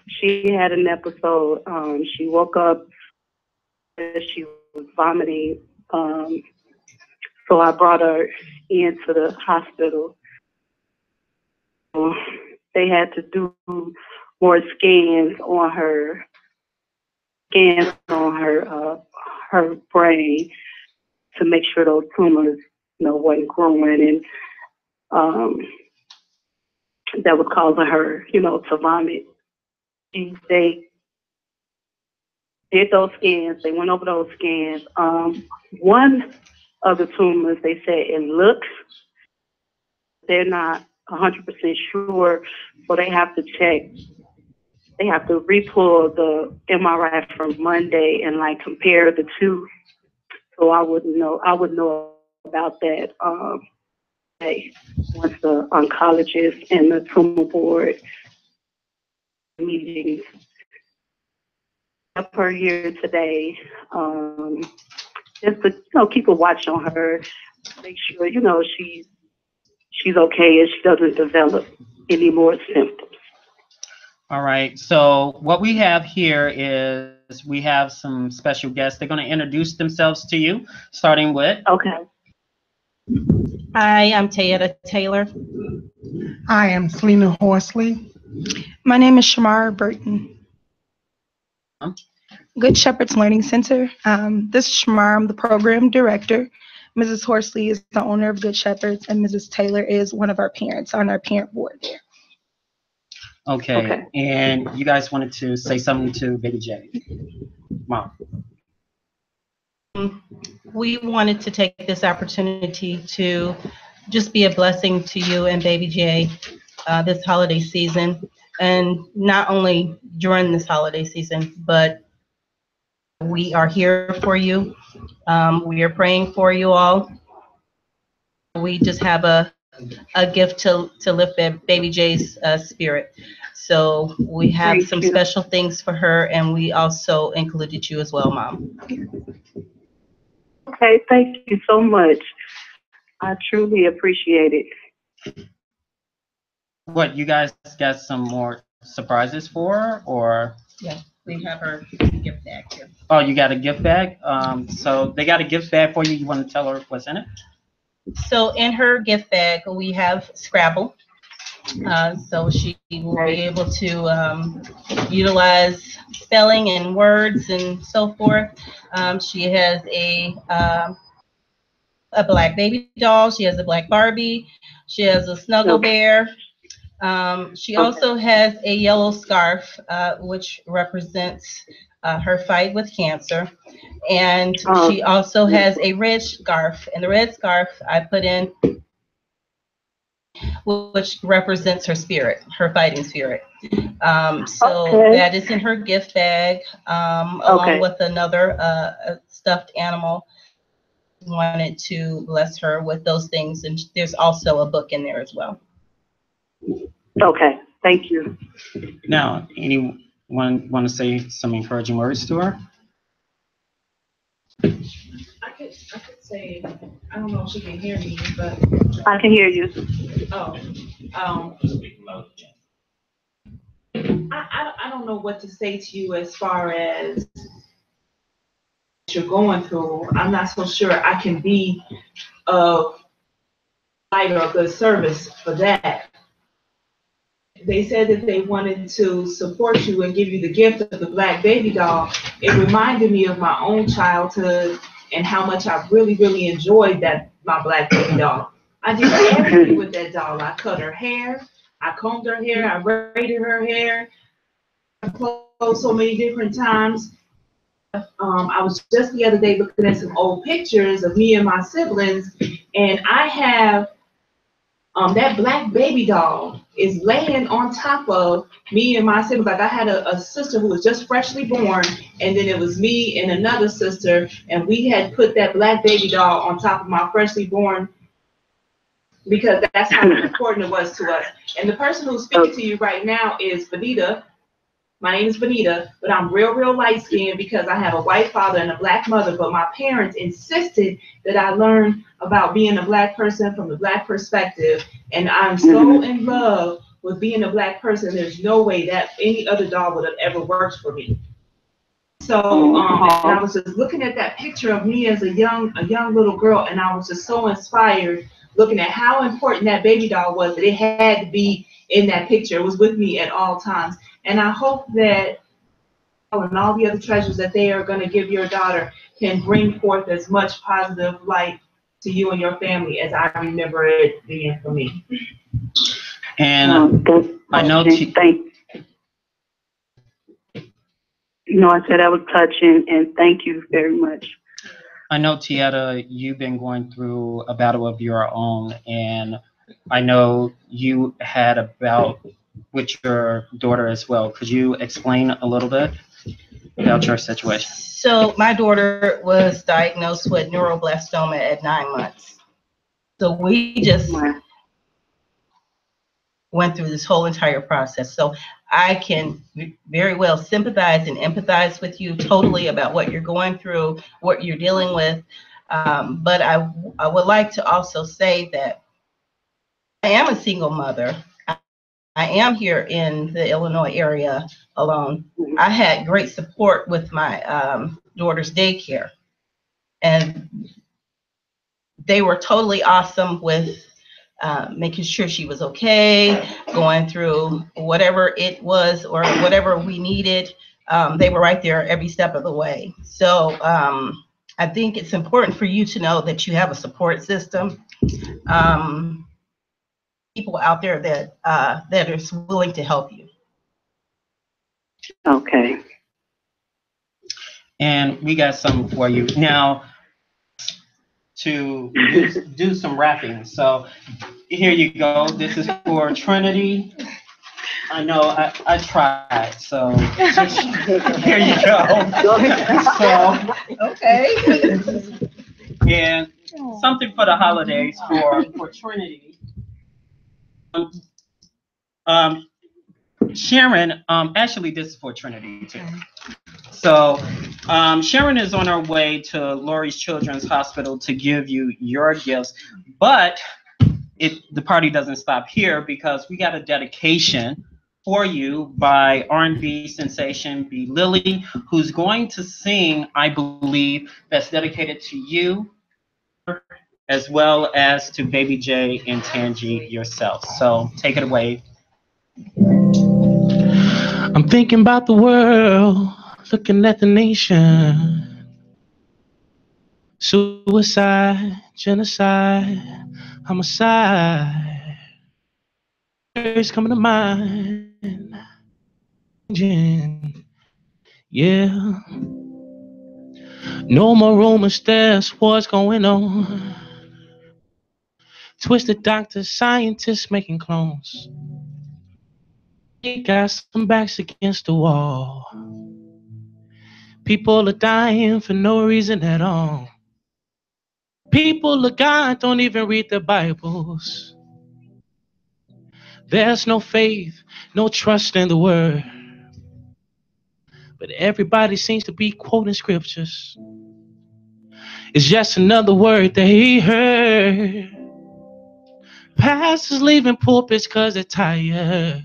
she had an episode. She woke up, she was vomiting. So I brought her into the hospital. They had to do more scans on her her brain to make sure those tumors, wasn't growing, and that was causing her, to vomit. They did those scans. They went over those scans. One of the tumors, they said it looks. They're not 100% sure, so they have to check. They have to re-pull the MRI from Monday and compare the two. So I would know about that once the oncologist and the tumor board meetings up her here today. Just to keep a watch on her, make sure she's okay and she doesn't develop any more symptoms. All right. So what we have here is we have some special guests. They're going to introduce themselves to you, starting with. Okay. Hi, I'm Tayetta Taylor. I am Selena Horsley. My name is Shamara Burton. Good Shepherd's Learning Center. This is Shamara. I'm the program director. Mrs. Horsley is the owner of Good Shepherds, and Mrs. Taylor is one of our parents on our parent board there. Okay. And you guys wanted to say something to Baby J. Mom. We wanted to take this opportunity to just be a blessing to you and Baby J this holiday season, and not only during this holiday season, but we are here for you. We are praying for you all. We just have a gift to lift Baby J's spirit. So we have some special things for her, and we also included you as well, Mom. Okay, thank you so much. I truly appreciate it. What, you guys got some more surprises for her, or? Yeah, we have her gift bag here. Oh, you got a gift bag? So they got a gift bag for you. You want to tell her what's in it? So in her gift bag, we have Scrabble. So she will be able to utilize spelling and words and so forth. She has a black baby doll. She has a black Barbie. She has a Snuggle Bear. She also has a yellow scarf, which represents her fight with cancer. And she also has a red scarf. And the red scarf I put in which represents her spirit, her fighting spirit. So Okay. that is in her gift bag, along with another stuffed animal. Wanted to bless her with those things, and there's also a book in there as well. Okay, thank you. Now, anyone want to say some encouraging words to her? I could say, I don't know if she can hear me, but I can hear you. I don't know what to say to you as far as what you're going through. I'm not so sure I can be of light or good service for that. They said that they wanted to support you and give you the gift of the black baby doll. It reminded me of my own childhood and how much I really, really enjoyed my black baby doll. I did everything with that doll. I cut her hair, I combed her hair, I braided her hair, I clothes so many different times. I was just the other day looking at some old pictures of me and my siblings, and I have that black baby doll is laying on top of me and my siblings. Like I had a sister who was just freshly born, and then it was me and another sister, and we had put that black baby doll on top of my freshly born because that's how important it was to us. And the person who's speaking to you right now is Benita. My name is Benita, but I'm real light skinned because I have a white father and a black mother, but my parents insisted that I learn about being a black person from the black perspective. And I'm so in love with being a black person, there's no way that any other doll would have ever worked for me. So and I was just looking at that picture of me as a young little girl, and I was just so inspired looking at how important that baby doll was, that it had to be in that picture. It was with me at all times. And I hope that and all the other treasures that they are going to give your daughter can bring forth as much positive light to you and your family as I remember it being for me. And I know I said that was touching, and thank you very much. I know, Tieta, you've been going through a battle of your own, and I know you had a bout with your daughter as well. Could you explain a little bit about your situation? So my daughter was diagnosed with neuroblastoma at 9 months. So we just went through this whole entire process. So I can very well sympathize and empathize with you totally about what you're going through, what you're dealing with. But I would like to also say that I am a single mother. I am here in the Illinois area alone. I had great support with my daughter's daycare, and they were totally awesome with making sure she was okay, going through whatever it was or whatever we needed. They were right there every step of the way. So I think it's important for you to know that you have a support system. People out there that is willing to help you. Okay. And we got some for you now to do some rapping. So here you go. This is for Trinity. I know I tried, so here you go. So, okay. And something for the holidays for Trinity. Sharon, actually this is for Trinity too. So Sharon is on her way to Lurie's Children's Hospital to give you your gifts, but the party doesn't stop here because we got a dedication for you by R&B sensation B. Lily, who's going to sing, I believe, that's dedicated to you, as well as to Baby J and Tangi yourself. So take it away. I'm thinking about the world, looking at the nation. Suicide, genocide, homicide. It's coming to mind. Yeah. No more rumors, that's what's going on. Twisted doctors, scientists making clones. They got some backs against the wall. People are dying for no reason at all. People of God don't even read their Bibles. There's no faith, no trust in the word. But everybody seems to be quoting scriptures. It's just another word they heard. Pastors leaving pulpits because they're tired.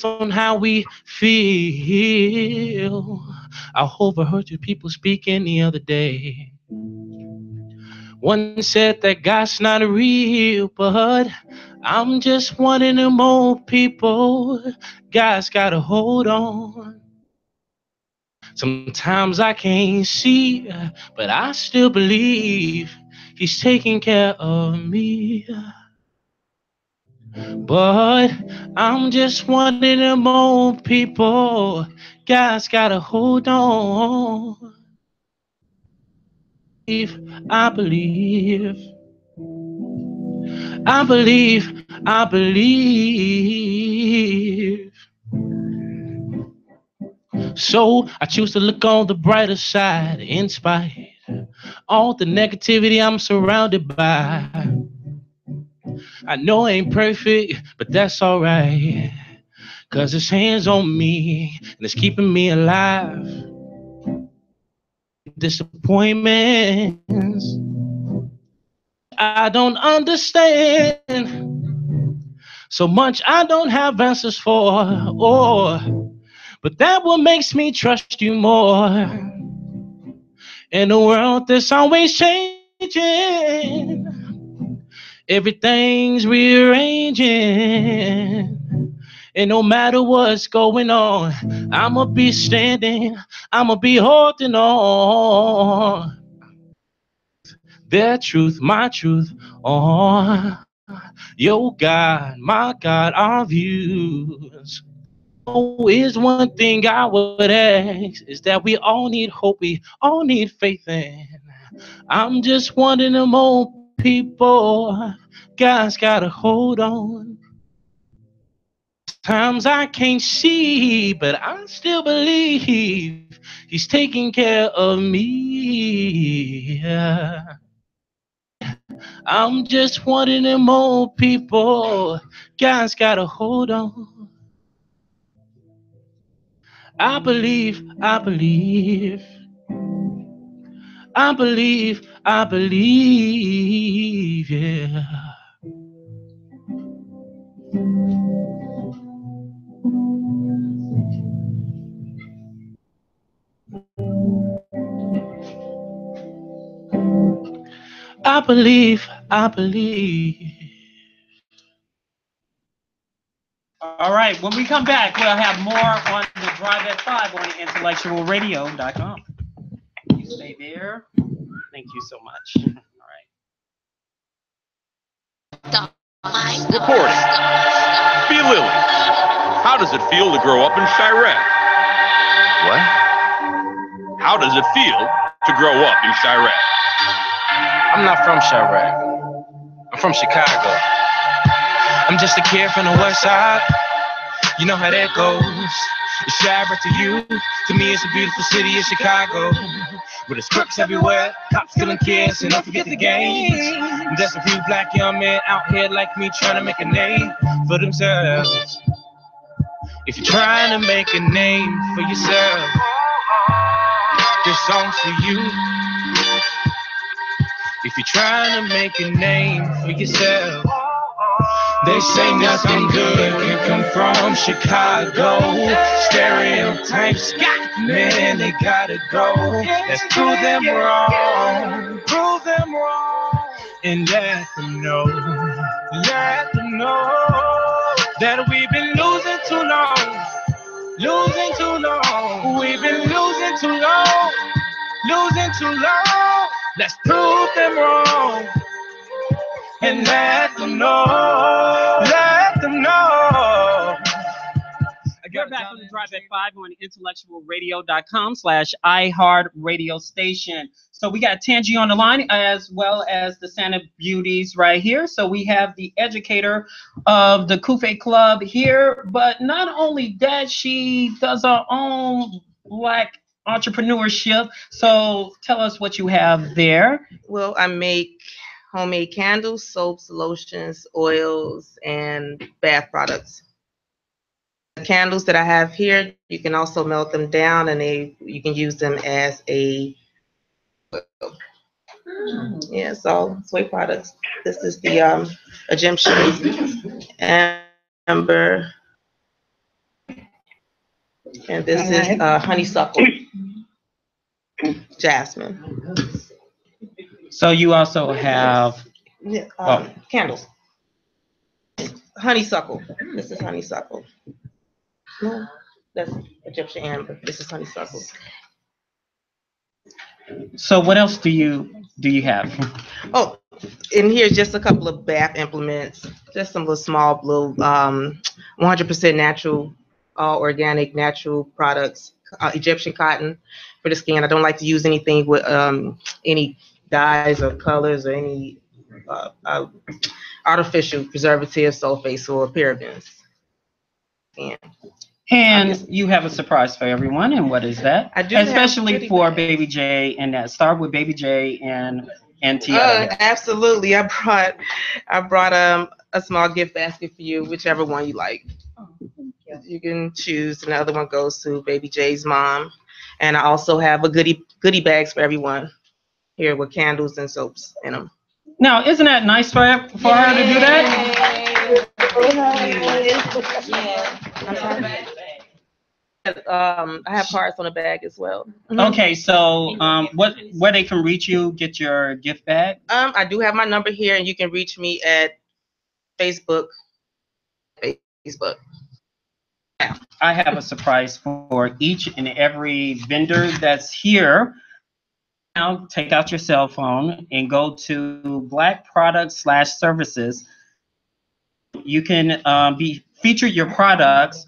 On how we feel. I overheard you people speaking the other day. One said that God's not real, but I'm just one of them old people. God's got a hold on. Sometimes I can't see, but I still believe He's taking care of me. But I'm just one of them old people. God's got a hold on. I believe. I believe, I believe. So I choose to look on the brighter side in spite all the negativity I'm surrounded by. I know I ain't perfect, but that's alright. Cause His hands on me and it's keeping me alive. Disappointments I don't understand. So much I don't have answers for. But that what makes me trust you more. In a world that's always changing, everything's rearranging. And no matter what's going on, I'ma be standing, I'ma be holding on. Their truth, my truth, your God, my God, our views. Oh, is one thing I would ask, is that we all need hope, we all need faith in. I'm just one of them old people, God's got a hold on. Times I can't see, but I still believe He's taking care of me. I'm just one of them old people, God's got a hold on. I believe, I believe. I believe, I believe, yeah. I believe, I believe. All right, when we come back, we'll have more on the Drive at 5 on IntellectualRadio.com. You stay there. Thank you so much. All right. Reporting. Be Lily. How does it feel to grow up in Chirac? What? How does it feel to grow up in Chirac? I'm not from Chirac. I'm from Chicago. I'm just a kid from the west side. You know how that goes. It's Chirac to you. To me, it's a beautiful city of Chicago. With its crooks everywhere, cops killing kids, and don't forget the gangs. And there's a few black young men out here like me trying to make a name for themselves. If you're trying to make a name for yourself, this song's for you. If you're trying to make a name for yourself, they say nothing good can come from Chicago. Stereotypes, man, they gotta go. Let's prove them wrong. Prove them wrong. And let them know. Let them know that we've been losing too long. Losing too long. We've been losing too long. Losing too long. Let's prove them wrong. And let them know. Let them know. We're back back on the Drive at 5 on intellectualradio.com/iHeartRadio station. So we got Tangi on the line as well as the Santa Beauties right here. So we have the educator of the Kufe Club here. But not only that, she does her own Black entrepreneurship. So tell us what you have there. Well, I make homemade candles, soaps, lotions, oils, and bath products. The candles that I have here, you can also melt them down, and you can use them as a so soy products. This is the Egyptian amber, and this is honeysuckle jasmine. So you also have candles. Honeysuckle. This is honeysuckle. No, that's Egyptian amber. This is honeysuckle. So what else do you have? Oh, and here's just a couple of bath implements. Just some little small little 100% natural, all organic natural products. Egyptian cotton for the skin. I don't like to use anything with any dyes or colors or any artificial preservatives, sulfates, or parabens. And you have a surprise for everyone, and what is that? I do, especially for Baby J, and that start with Baby J and Tiara. Absolutely, I brought a small gift basket for you, whichever one you like. You can choose, and the other one goes to Baby J's mom. And I also have a goodie bags for everyone here with candles and soaps in them. Now, isn't that nice for her to do that? I have parts on the bag as well. Okay, so where they can reach you, get your gift bag? I do have my number here, and you can reach me at Facebook. I have a surprise for each and every vendor that's here. Now, take out your cell phone and go to Black Products/Services. You can be featured your products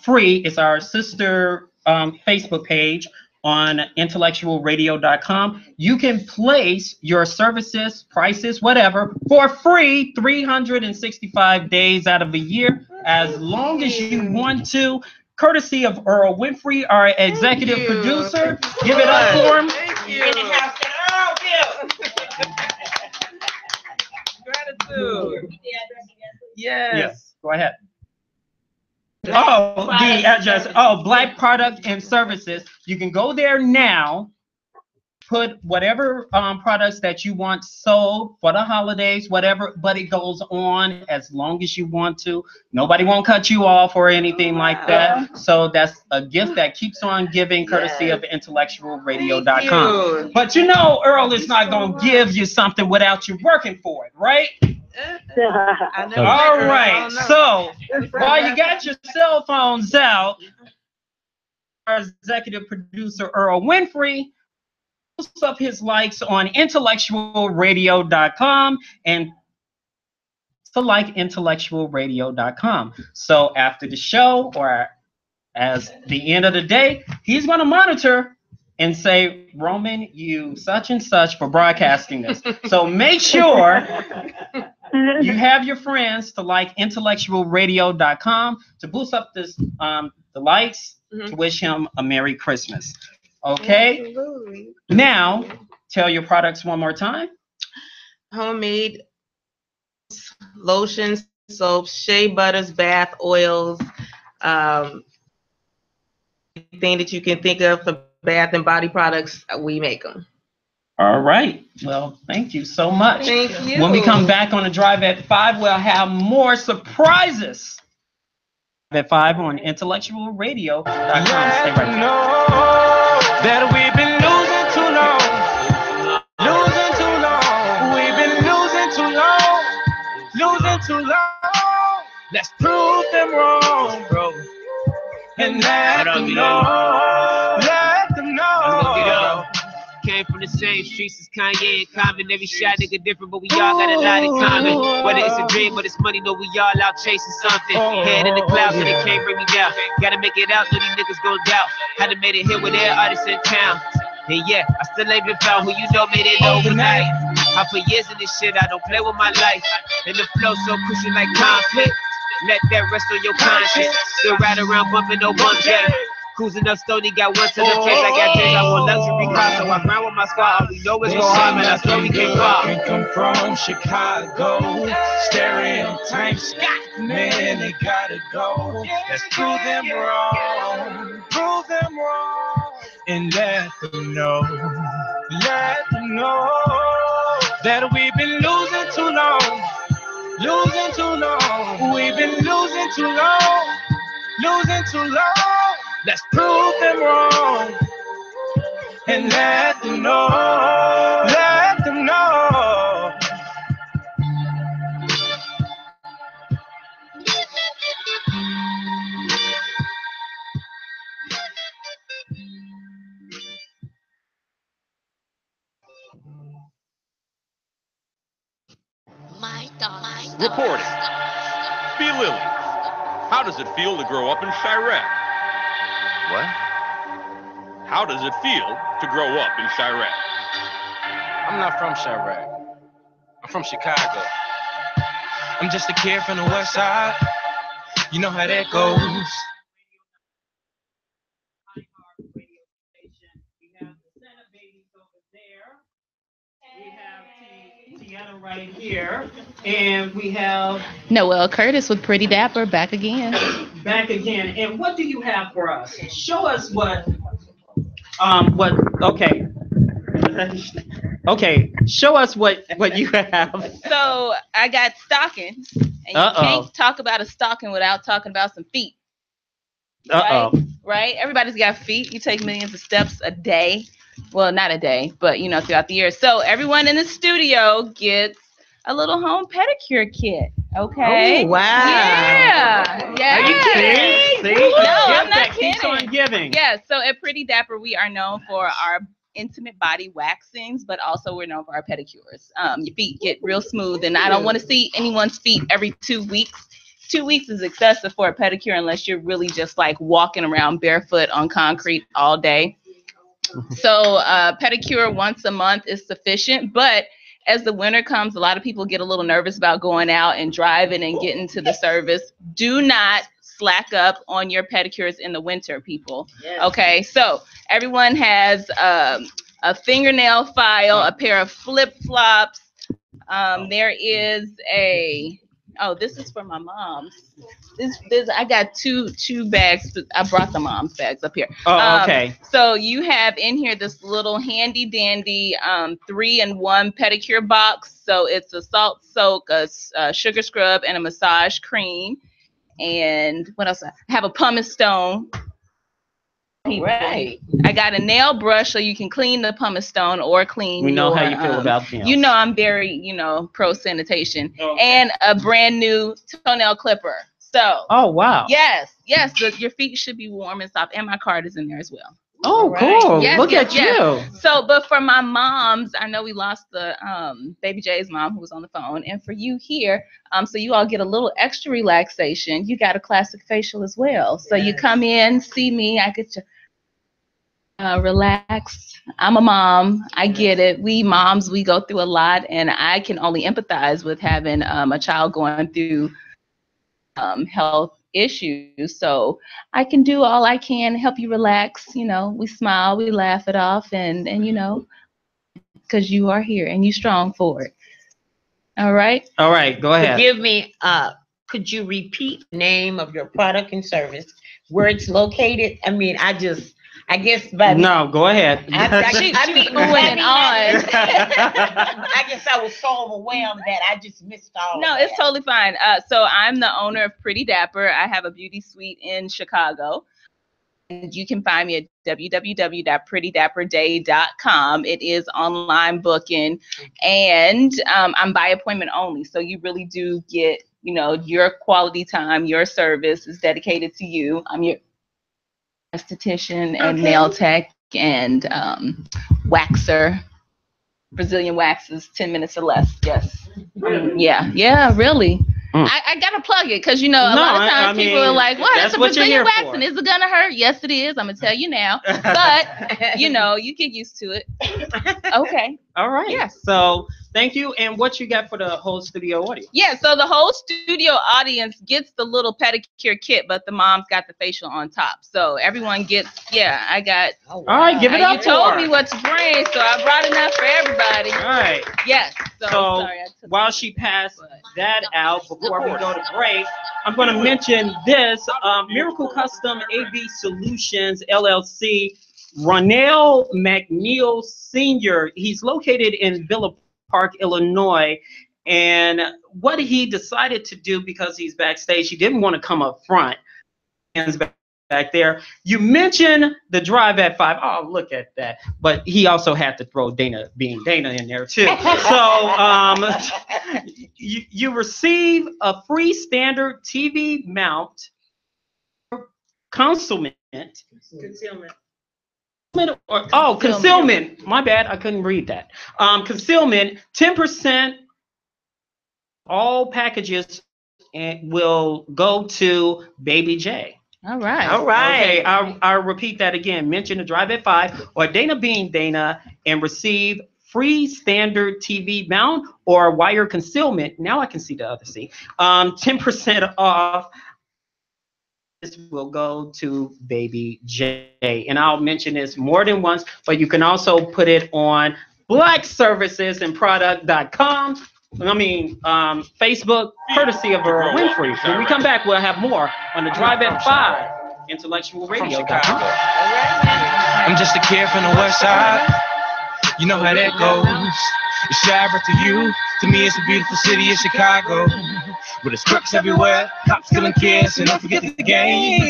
free. It's our sister Facebook page on IntellectualRadio.com. You can place your services, prices, whatever, for free 365 days out of a year, as long as you want to, courtesy of Earl Winfrey, our executive producer. Give it up for him. Thank you. Gratitude. Yes. Go ahead. Oh, the address. Oh, Black Product and Services. You can go there now. Put whatever products that you want sold for the holidays, whatever, but it goes on as long as you want to. Nobody won't cut you off or anything like that. So that's a gift that keeps on giving, courtesy of IntellectualRadio.com. But you know, Earl is not going to give you something without you working for it, right? All right. So while you got your cell phones out, our executive producer, Earl Winfrey, posts up his likes on IntellectualRadio.com and to like IntellectualRadio.com. So after the show or as the end of the day, he's going to monitor and say, Roman, you such and such for broadcasting this. So make sure you have your friends to like IntellectualRadio.com to boost up this the likes, to wish him a Merry Christmas. Okay? Absolutely. Now, tell your products one more time. Homemade lotions, soaps, shea butters, bath oils, anything that you can think of for bath and body products, we make them. All right. Well, thank you so much. Thank you. When we come back on the Drive at 5, we'll have more surprises. At 5 on IntellectualRadio.com. Stay right there. That we've been losing too long. Losing too long. We've been losing too long. Losing too long. Let's prove them wrong, bro. And let them know. Let them know. Came from from the same streets as Kanye and Common. Every shot nigga different, but we all got a lot in common. Whether it's a dream or it's money, know we all out chasing something. Head in the clouds so they can't bring me down. Gotta make it out, know these niggas gon' doubt. Had to make it here with their artists in town. And yeah, I still ain't been found who you know made it overnight. I put years in this shit, I don't play with my life. And the flow so cushion like conflict. Let that rest on your conscience. Still ride around bumping no 1J. Cruising up Stony, got one to the taste. I got things I want luxury cars, so I grind with my squad. All we know is go hard, man. I swear we can far. Come from Chicago, stereotypes, man, they gotta go. Let's prove them wrong, and let them know that we've been losing too long. We've been losing too long. Let's prove them wrong and let them know. Reporting. B. Lily, how does it feel to grow up in Chirac? What? How does it feel to grow up in Chirac? I'm not from Chirac. I'm from Chicago. I'm just a kid from the west side. You know how that goes. Tiana right here, and we have Noel Curtis with Pretty Dapper back again. And what do you have for us? Show us okay, show us what you have. So I got stockings, and you can't talk about a stocking without talking about some feet. Right? Everybody's got feet. You take millions of steps a day. Well, not a day, but throughout the year. So everyone in the studio gets a little home pedicure kit. Okay. Oh, wow. Yeah. Are you kidding? See? No, I'm not kidding. Keeps on giving. Yeah. So at Pretty Dapper, we are known for our intimate body waxings, but also we're known for our pedicures. Your feet get real smooth, and I don't want to see anyone's feet every 2 weeks. 2 weeks is excessive for a pedicure unless you're really just like walking around barefoot on concrete all day. So pedicure once a month is sufficient, but as the winter comes, a lot of people get a little nervous about going out and driving and getting to the service. Do not slack up on your pedicures in the winter, people. Yes. Okay, so everyone has a fingernail file, a pair of flip-flops. There is this is for my mom's. This I got two bags. I brought the mom's bags up here. Oh, okay. So you have in here this little handy dandy 3-in-1 pedicure box. So it's a salt soak, a sugar scrub, and a massage cream. And what else? I have a pumice stone. Right. I got a nail brush so you can clean the pumice stone or clean. We know how you feel about nails. You know I'm very, pro sanitation. Okay. And a brand new toenail clipper. So. Oh wow. Yes. Your feet should be warm and soft, and my card is in there as well. Oh, right. Cool. Yes, Look at you. So, but for my moms, I know we lost the Baby J's mom who was on the phone. And for you here, so you all get a little extra relaxation, you got a classic facial as well. So you come in, see me, I get you relax. I'm a mom. I get it. We moms, we go through a lot, and I can only empathize with having a child going through health issues. So I can do all I can to help you relax. We smile, we laugh it off, and because you are here and you're strong for it. All right, go ahead. Forgive me, could you repeat the name of your product and service, where it's located? I guess no, go ahead. I mean, moving on. I guess I was so overwhelmed that I just missed all. No, it's totally fine. So I'm the owner of Pretty Dapper. I have a beauty suite in Chicago. And you can find me at www.prettydapperday.com. It is online booking, and I'm by appointment only. So you really do get, your quality time. Your service is dedicated to you. I'm your esthetician and nail tech and waxer. Brazilian waxes, 10 minutes or less. Yes. Yeah, really. I gotta plug it because a lot of times people are like, "What? It's a Brazilian waxing. Is it gonna hurt?" Yes, it is. I'm gonna tell you now. But you get used to it. Okay. All right. Yeah. So thank you. And what you got for the whole studio audience? Yeah. So the whole studio audience gets the little pedicure kit, but the mom's got the facial on top. So everyone gets. Yeah, I got. All right, give it up. You told me what to bring, so I brought enough for everybody. All right. Yes. So sorry, while she passed that out, before we go to break, I'm going to mention this Miracle Custom AV Solutions LLC. Ronell McNeil Sr. He's located in Villa Park, Illinois. And what he decided to do, because he's backstage, he didn't want to come up front. Hands back there. You mentioned the drive at 5. Oh, look at that. But he also had to throw Dana being Dana in there too. So you receive a free standard TV mount, concealment. Concealment. My bad. I couldn't read that. Concealment, 10%. All packages and will go to Baby J. All right. Okay, I'll repeat that again. Mention the drive at 5 or Dana being Dana and receive free standard TV mount or wire concealment. Now I can see the other C. 10% off. This will go to Baby J. And I'll mention this more than once, but you can also put it on blackservicesandproduct.com. Facebook, courtesy of Earl Winfrey. When we come back, we'll have more on the Drive at 5, Intellectual Radio. I'm just a kid from the west side. You know how that goes. It's Shabbat to you. To me, it's a beautiful city of Chicago. With its crooks everywhere, cops killing kids, and don't forget the games.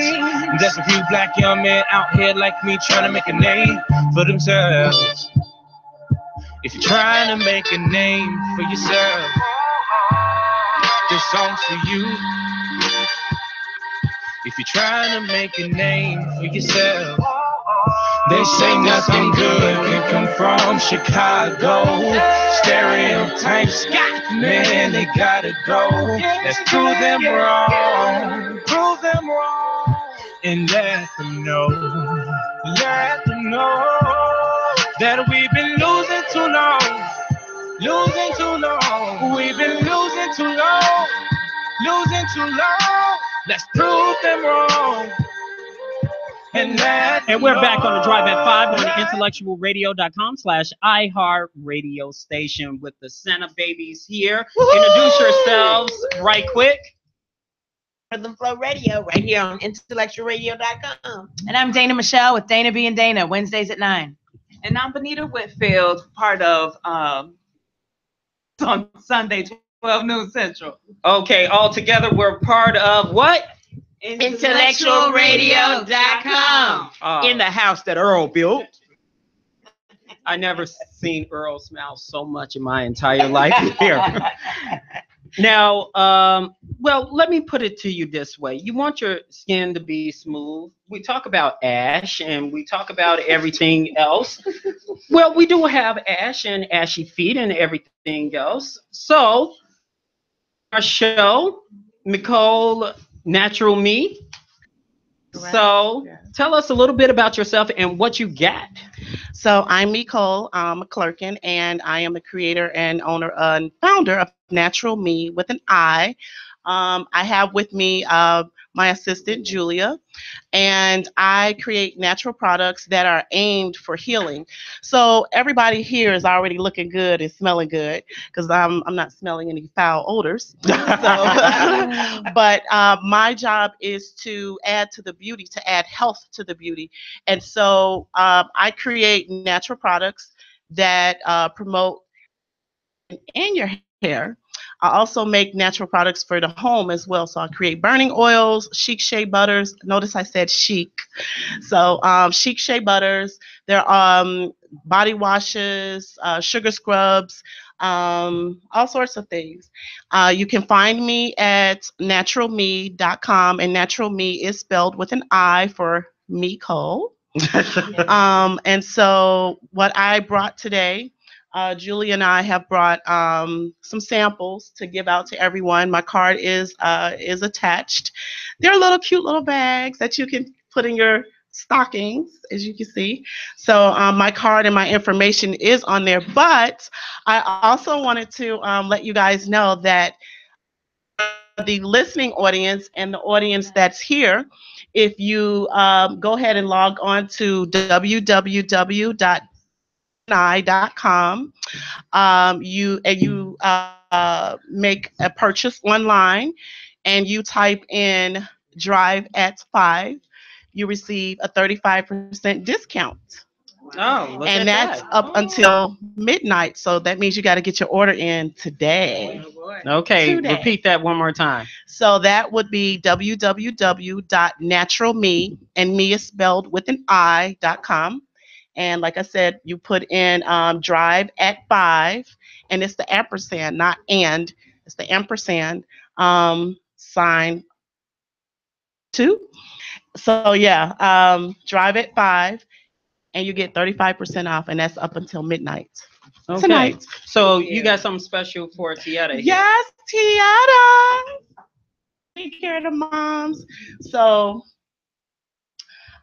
There's a few black young men out here like me trying to make a name for themselves. If you're trying to make a name for yourself, this song's for you. If you're trying to make a name for yourself, they say nothing good can come from Chicago. Stereotypes, man, they gotta go. Let's prove them wrong, and let them know that we've been losing too long. We've been losing too long. Let's prove them wrong. And we're back on the Drive at 5 on the intellectualradio.com/iHeartRadio station with the Santa babies here. Woo-hoo! Introduce yourselves right quick. Rhythm Flow Radio right here on intellectualradio.com. And I'm Dana Michelle with Dana Being Dana, Wednesdays at 9. And I'm Benita Whitfield, part of on Sunday, 12 noon Central. Okay, all together we're part of what? IntellectualRadio.com. In the house that Earl built. I never seen Earl smile so much in my entire life here. Now, well, let me put it to you this way. You want your skin to be smooth. We talk about ash and we talk about everything else. Well, we do have ash and ashy feet and everything else. So, our show, Nicole Natural Me. Right. So tell us a little bit about yourself and what you got. So I'm Nicole McClurkin, and I am the creator and owner and founder of Natural Me with an I. I have with me my assistant, Julia, and I create natural products that are aimed for healing. So everybody here is already looking good and smelling good because I'm not smelling any foul odors. But my job is to add to the beauty, to add health to the beauty. And so I create natural products that promote in your hair. I also make natural products for the home as well. So I create burning oils, chic shea butters. Notice I said chic. So chic shea butters. There are body washes, sugar scrubs, all sorts of things. You can find me at naturalme.com, and Natural Me is spelled with an I for me, Cole. And so what I brought today Julie and I have brought some samples to give out to everyone. My card is attached. They're little cute little bags that you can put in your stockings, as you can see. So my card and my information is on there. But I also wanted to let you guys know that the listening audience and the audience that's here, if you go ahead and log on to www.ni.com, you make a purchase online and you type in Drive at 5, you receive a 35% discount. Oh, look And at that's that. up until midnight. So that means you got to get your order in today. Okay, Today. repeat that one more time. So that would be www.naturalme, and me is spelled with an I.com. And like I said, you put in Drive at 5, and it's the ampersand, not and. It's the ampersand sign 2. So yeah, Drive at 5, and you get 35% off, and that's up until midnight. Okay. Tonight. So you got something special for Tieta here. Yes, Tieta. Take care of the moms. So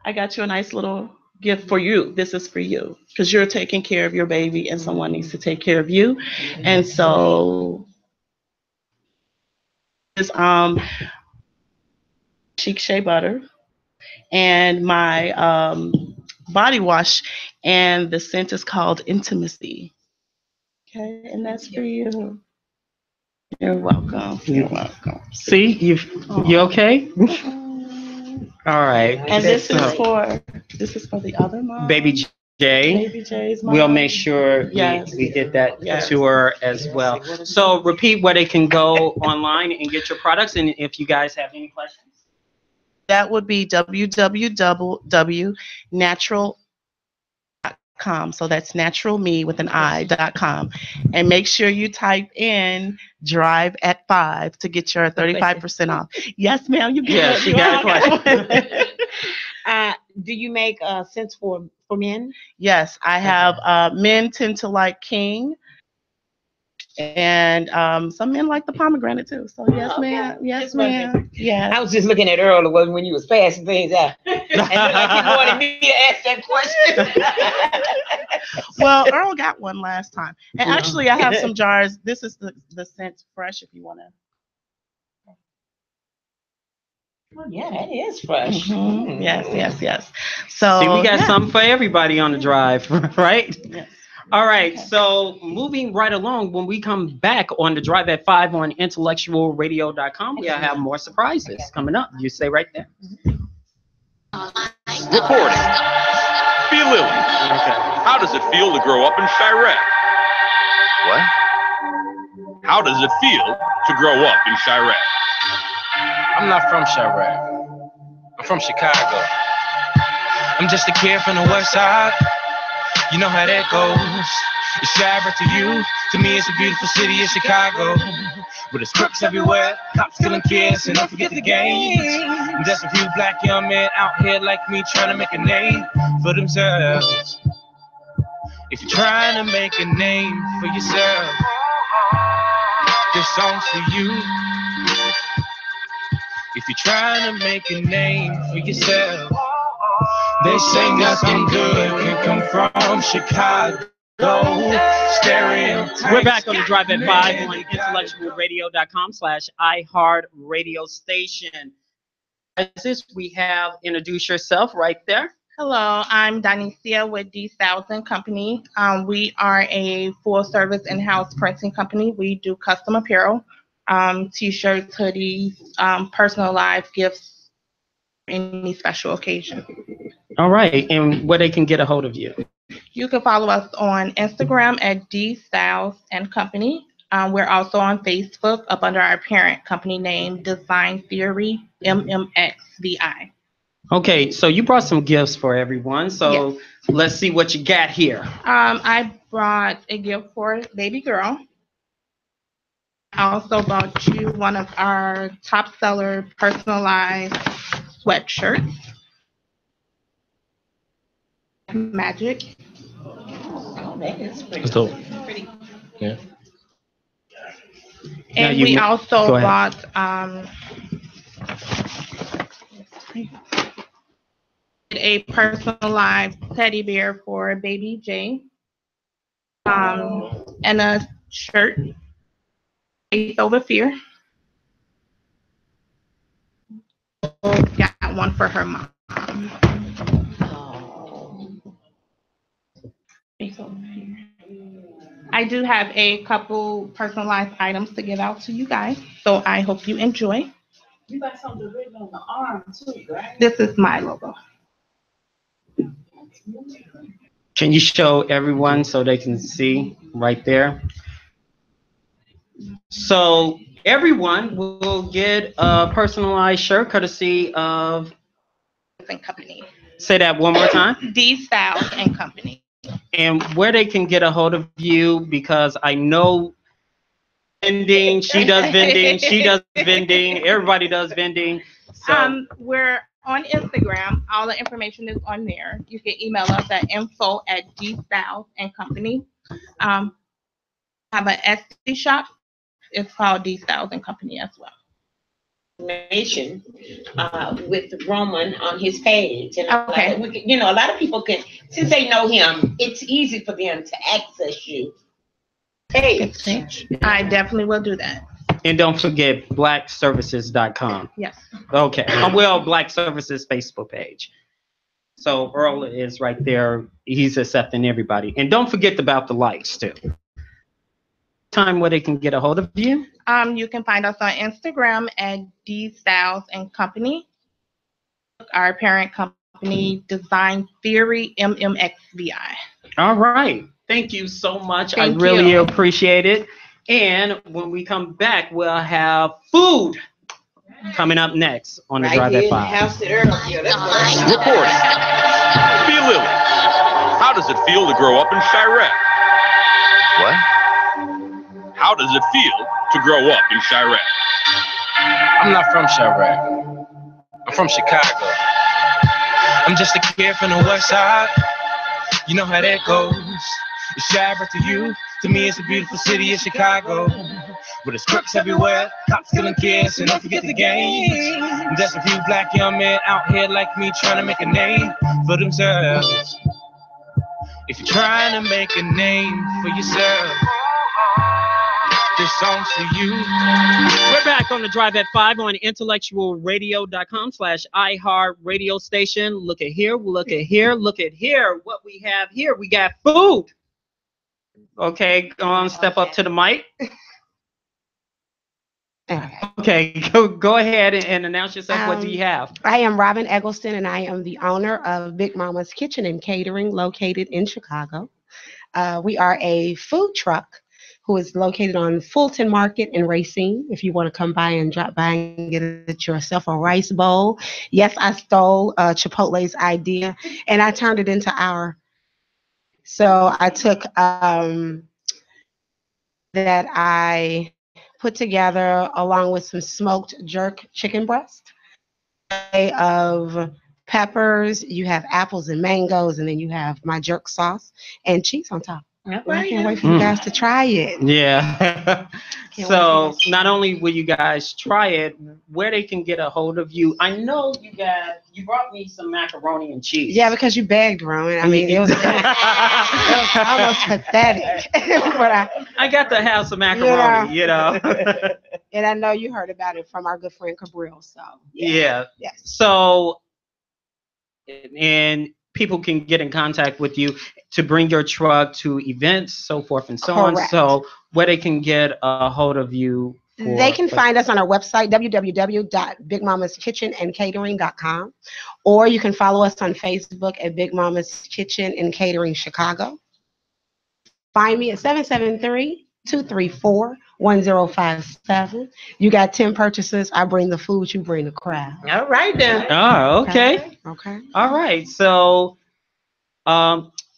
I got you a nice little gift for you. This is for you because you're taking care of your baby and someone needs to take care of you. And so is Chic Shea Butter and my body wash, and the scent is called Intimacy. Okay, and that's for you. You're welcome. You're welcome. See, you okay? All right. And this is for the other mom. Baby J. Baby J's mom. We'll make sure we get that to her as well. So repeat where they can go online and get your products, and if you guys have any questions. That would be www.natural.com. So that's naturalme with an I.com. And make sure you type in Drive at 5 to get your 35% off. Yes, ma'am, you get it. Yeah, she got a question. Do you make scents for men? Yes, I have men tend to like King. And some men like the pomegranate too. So yes, ma'am. Yes, ma'am. Yeah. I was just looking at Earl when you was passing things out. And like you wanted me to ask that question. Well, Earl got one last time. And actually I have some jars. This is the scent fresh if you want to. Oh, yeah, that is fresh. Mm-hmm. Yes. So see, we got something for everybody on the drive, right? Yes. All right, so moving right along, when we come back on the Drive at 5 on IntellectualRadio.com, we'll have more surprises coming up. You stay right there. Reporting. Be Lily. Okay. How does it feel to grow up in Chirac? What? How does it feel to grow up in Chirac? I'm not from Chirac. I'm from Chicago. I'm just a kid from the west side. You know how that goes. It's Chirac to you. To me, it's a beautiful city of Chicago. With its crooks everywhere, cops killing kids, and don't forget the gangs. And there's a few black young men out here like me trying to make a name for themselves. If you're trying to make a name for yourself, this song's for you. If you're trying to make a name for yourself, they say nothing good can come from Chicago. Stereotypes. We're back on the Drive at 5 on IntellectualRadio.com/iHeartRadio station. As this, we have introduce yourself right there. Hello, I'm Donicia with D1000 Company. We are a full-service in-house printing company. We do custom apparel, t-shirts, hoodies, personalized gifts, any special occasion. All right, and where they can get a hold of you. You can follow us on Instagram at D1000 Company. We're also on Facebook up under our parent company name, Design Theory MMXVI. Okay, so you brought some gifts for everyone. So yes. Let's see what you got here. I brought a gift for baby girl. I also brought you one of our top seller personalized sweatshirts. Magic. Oh, that is pretty. So, Yeah. And we also bought a personalized teddy bear for baby Jay, and a shirt, Faith Over Fear. Got one for her mom. Faith Over Fear. I do have a couple personalized items to give out to you guys, so I hope you enjoy. You got something written on the arm too, right? This is my logo. Can you show everyone so they can see right there? So everyone will get a personalized shirt courtesy of and Company. Say that one more time. D Styles and Company. And where they can get a hold of you, because I know vending, she does vending, everybody does vending. So we're on Instagram. All the information is on there. You can email us at info@dstyles&company. Have an Etsy shop. It's called D Styles and Company as well. Information with Roman on his page, and okay, a lot of people can, since they know him, it's easy for them to access you. Page. I definitely will do that. And don't forget blackservices.com. Yes. Okay. Well, Black Services Facebook page. So Earl is right there. He's accepting everybody. And don't forget about the likes too. Time where they can get a hold of you. You can find us on Instagram at D Styles and Company. Our parent company, Design Theory MMXVI. All right. Thank you so much. Thank I really you. appreciate it. And when we come back, we'll have food coming up next on the Drive at 5. Reporting. Be Lily. How does it feel to grow up in Chirac? What? How does it feel to grow up in Chirac? I'm not from Chirac. I'm from Chicago. I'm just a kid from the west side. You know how that goes. It's Chirac to you. To me, it's a beautiful city of Chicago. With its crooks everywhere, cops killing kids, and don't forget the games. And there's a few black young men out here like me trying to make a name for themselves. If you're trying to make a name for yourself, this song's for you. We're back on the Drive at 5 on IntellectualRadio.com/iHeart radio station. Look at here, look at here, look at here. What we have here, we got food. Okay, go on, step up to the mic. Okay, go ahead and announce yourself. What do you have? I am Robin Eggleston, and I am the owner of Big Mama's Kitchen and Catering, located in Chicago. We are a food truck who is located on Fulton Market in Racine. If you want to come by and drop by and get it yourself a rice bowl. Yes, I stole Chipotle's idea, and I turned it into our. So I took that I put together along with some smoked jerk chicken breast of peppers. You have apples and mangoes, and then you have my jerk sauce and cheese on top. I can't wait for you guys to try it. Yeah. So not only will you guys try it, where they can get a hold of you. I know you brought me some macaroni and cheese. Yeah, because you begged, Rowan. I mean, it was almost pathetic. But I got to have some macaroni, you know. And I know you heard about it from our good friend Cabrillo. So yeah. Yes. So, and people can get in contact with you to bring your truck to events, so forth and so on. So where they can get a hold of you. They can find us on our website, www.bigmamaskitchenandcatering.com, or you can follow us on Facebook at Big Mama's Kitchen and Catering Chicago. Find me at 773-234-1057. You got 10 purchases. I bring the food, you bring the crowd. All right then. Oh, okay. Okay. All right. So,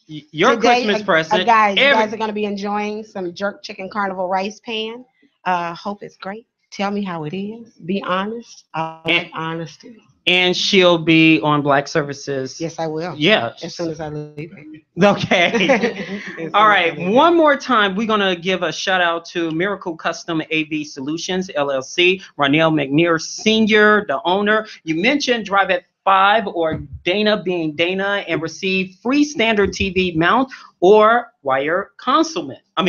your Today, Christmas present. you guys are going to be enjoying some jerk chicken carnival rice pan. Hope it's great. Tell me how it is. Be honest. I like honesty. And she'll be on Black Services. Yes, I will. Yeah. As soon as I leave. Okay. All right. One more time, we're going to give a shout out to Miracle Custom AV Solutions, LLC, Ronell McNear Sr., the owner. You mentioned Drive at 5 or Dana being Dana and receive free standard TV mount or wire concealment. I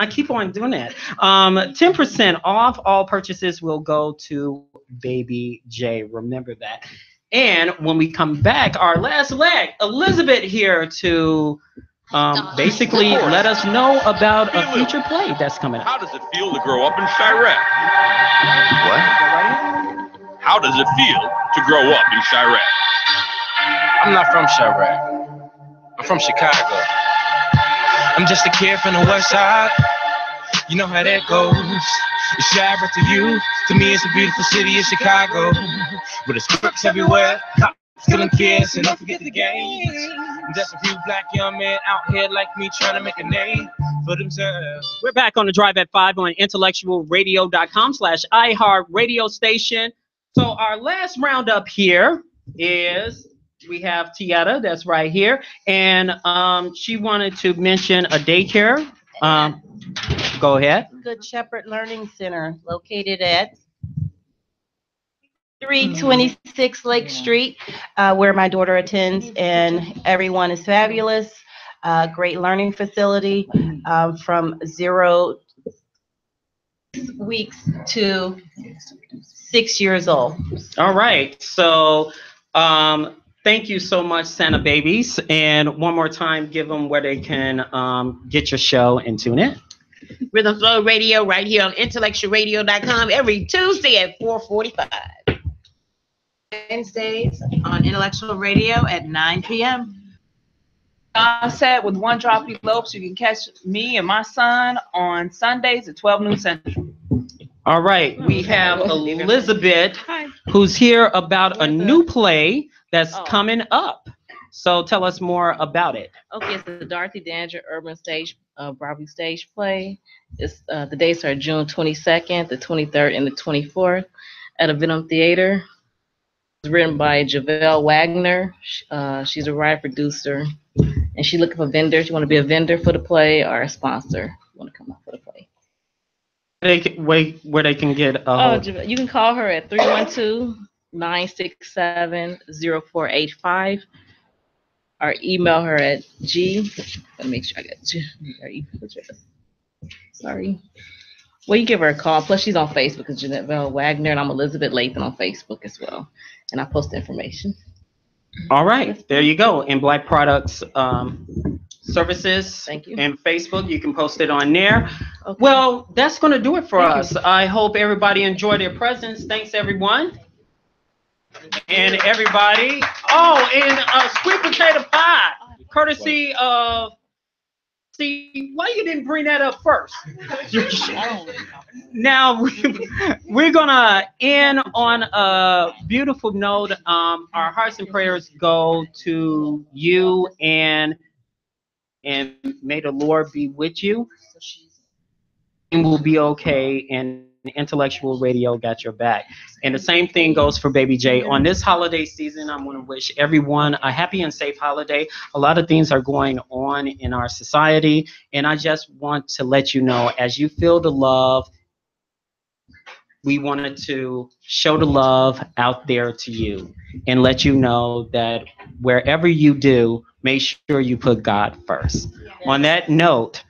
keep on doing that. 10% off all purchases will go to Baby J. Remember that. And when we come back, our last leg, Elizabeth here to basically let us know about a future play that's coming up. How does it feel to grow up in Chirac? What? How does it feel to grow up in Chirac? I'm not from Chirac. I'm from Chicago. I'm just a kid from the west side. You know how that goes. It's Chirac to you. To me, it's a beautiful city of Chicago. With its crooks everywhere. Cops killing kids and don't forget the gangs. And just a few black young men out here like me trying to make a name for themselves. We're back on the Drive at 5 on intellectualradio.com/iHeart radio station. So our last roundup here is we have Tieta that's right here. And she wanted to mention a daycare. Go ahead. Good Shepherd Learning Center located at 326 Lake Street, where my daughter attends, and everyone is fabulous. Great learning facility from 0 weeks to 6 years old. All right. So thank you so much, Santa Babies. And one more time, give them where they can get your show and tune in. Rhythm Flow Radio right here on IntellectualRadio.com every Tuesday at 4:45. Wednesdays on Intellectual Radio at 9 p.m. Set with One Drop Elopes. You can catch me and my son on Sundays at 12 noon Central. All right. We have Elizabeth, who's here about a new play that's coming up. So tell us more about it. Okay, it's the Dorothy Danger Urban Stage Broadway stage play. It's the dates are June 22nd, the 23rd, and the 24th at a Venom Theater. It's written by Javelle Wagner. She's a writer producer, and she's looking for vendors. You want to be a vendor for the play or a sponsor? You want to come out for the play? Where they can get you can call her at 312-967-0485 or email her at let me make sure I got sorry. Well, you give her a call. Plus, she's on Facebook as Jeanette Bell Wagner, and I'm Elizabeth Lathan on Facebook as well. And I post information. All right. There you go. In Black Products Services. Thank you. And Facebook. You can post it on there. Okay. Well, that's going to do it for us. I hope everybody enjoyed their presence. Thanks, everyone. And everybody. Oh, and sweet potato pie. Courtesy of... See, why you didn't bring that up first? Now, we're going to end on a beautiful note. Our hearts and prayers go to you, and may the Lord be with you. And we'll be okay, and Intellectual Radio got your back. And the same thing goes for Baby J. On this holiday season, I'm going to wish everyone a happy and safe holiday. A lot of things are going on in our society, and I just want to let you know, as you feel the love, we wanted to show the love out there to you and let you know that wherever you do, make sure you put God first. On that note,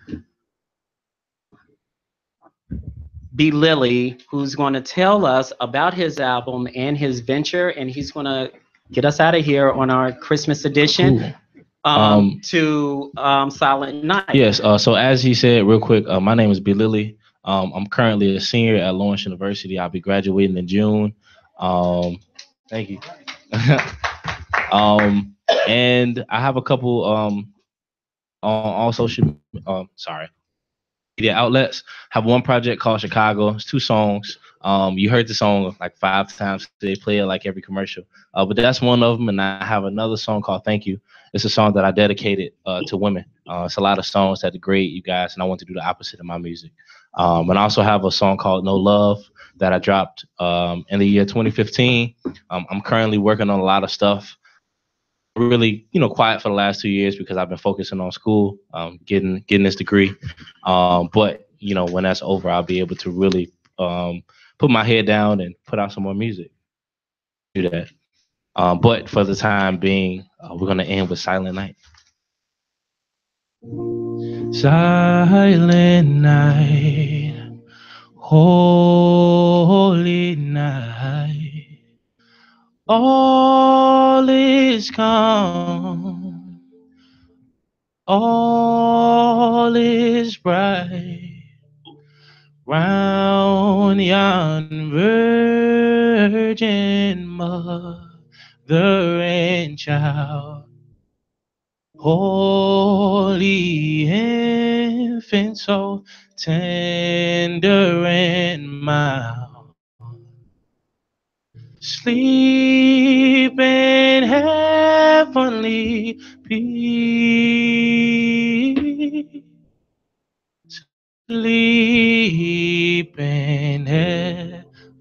B. Lilly, who's going to tell us about his album and his venture, and he's going to get us out of here on our Christmas edition to Silent Night. Yes, so as he said, real quick, my name is B. Lilly. I'm currently a senior at Lawrence University. I'll be graduating in June. Thank you. And I have a couple on all social media outlets. Have one project called Chicago. It's 2 songs. You heard the song like 5 times. They play it like every commercial. But that's one of them. And I have another song called Thank You. It's a song that I dedicated to women. It's a lot of songs that degrade you guys, and I want to do the opposite of my music. And I also have a song called No Love that I dropped in the year 2015. I'm currently working on a lot of stuff. Really, quiet for the last 2 years because I've been focusing on school, getting this degree. But when that's over, I'll be able to really put my head down and put out some more music. Do that. But for the time being, we're gonna end with Silent Night. Silent night, holy night, all is calm, all is bright, round yon virgin mother and child, holy infant, so tender and mild, sleep in heavenly peace, sleep in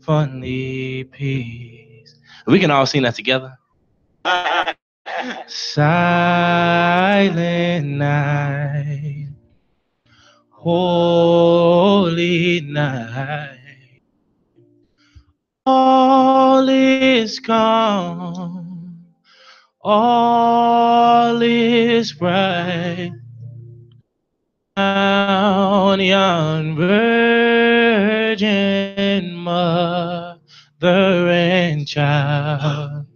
heavenly peace. We can all sing that together. Silent night, holy night, all is calm, all is bright, down yon virgin mother and child,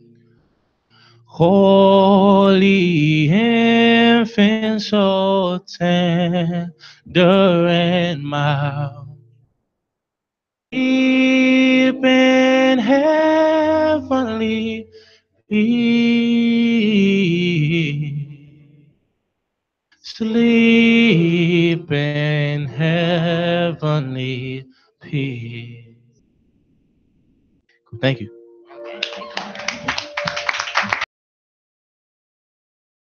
holy infant, so tender and mild, sleep in heavenly peace, sleep in heavenly peace. Thank you.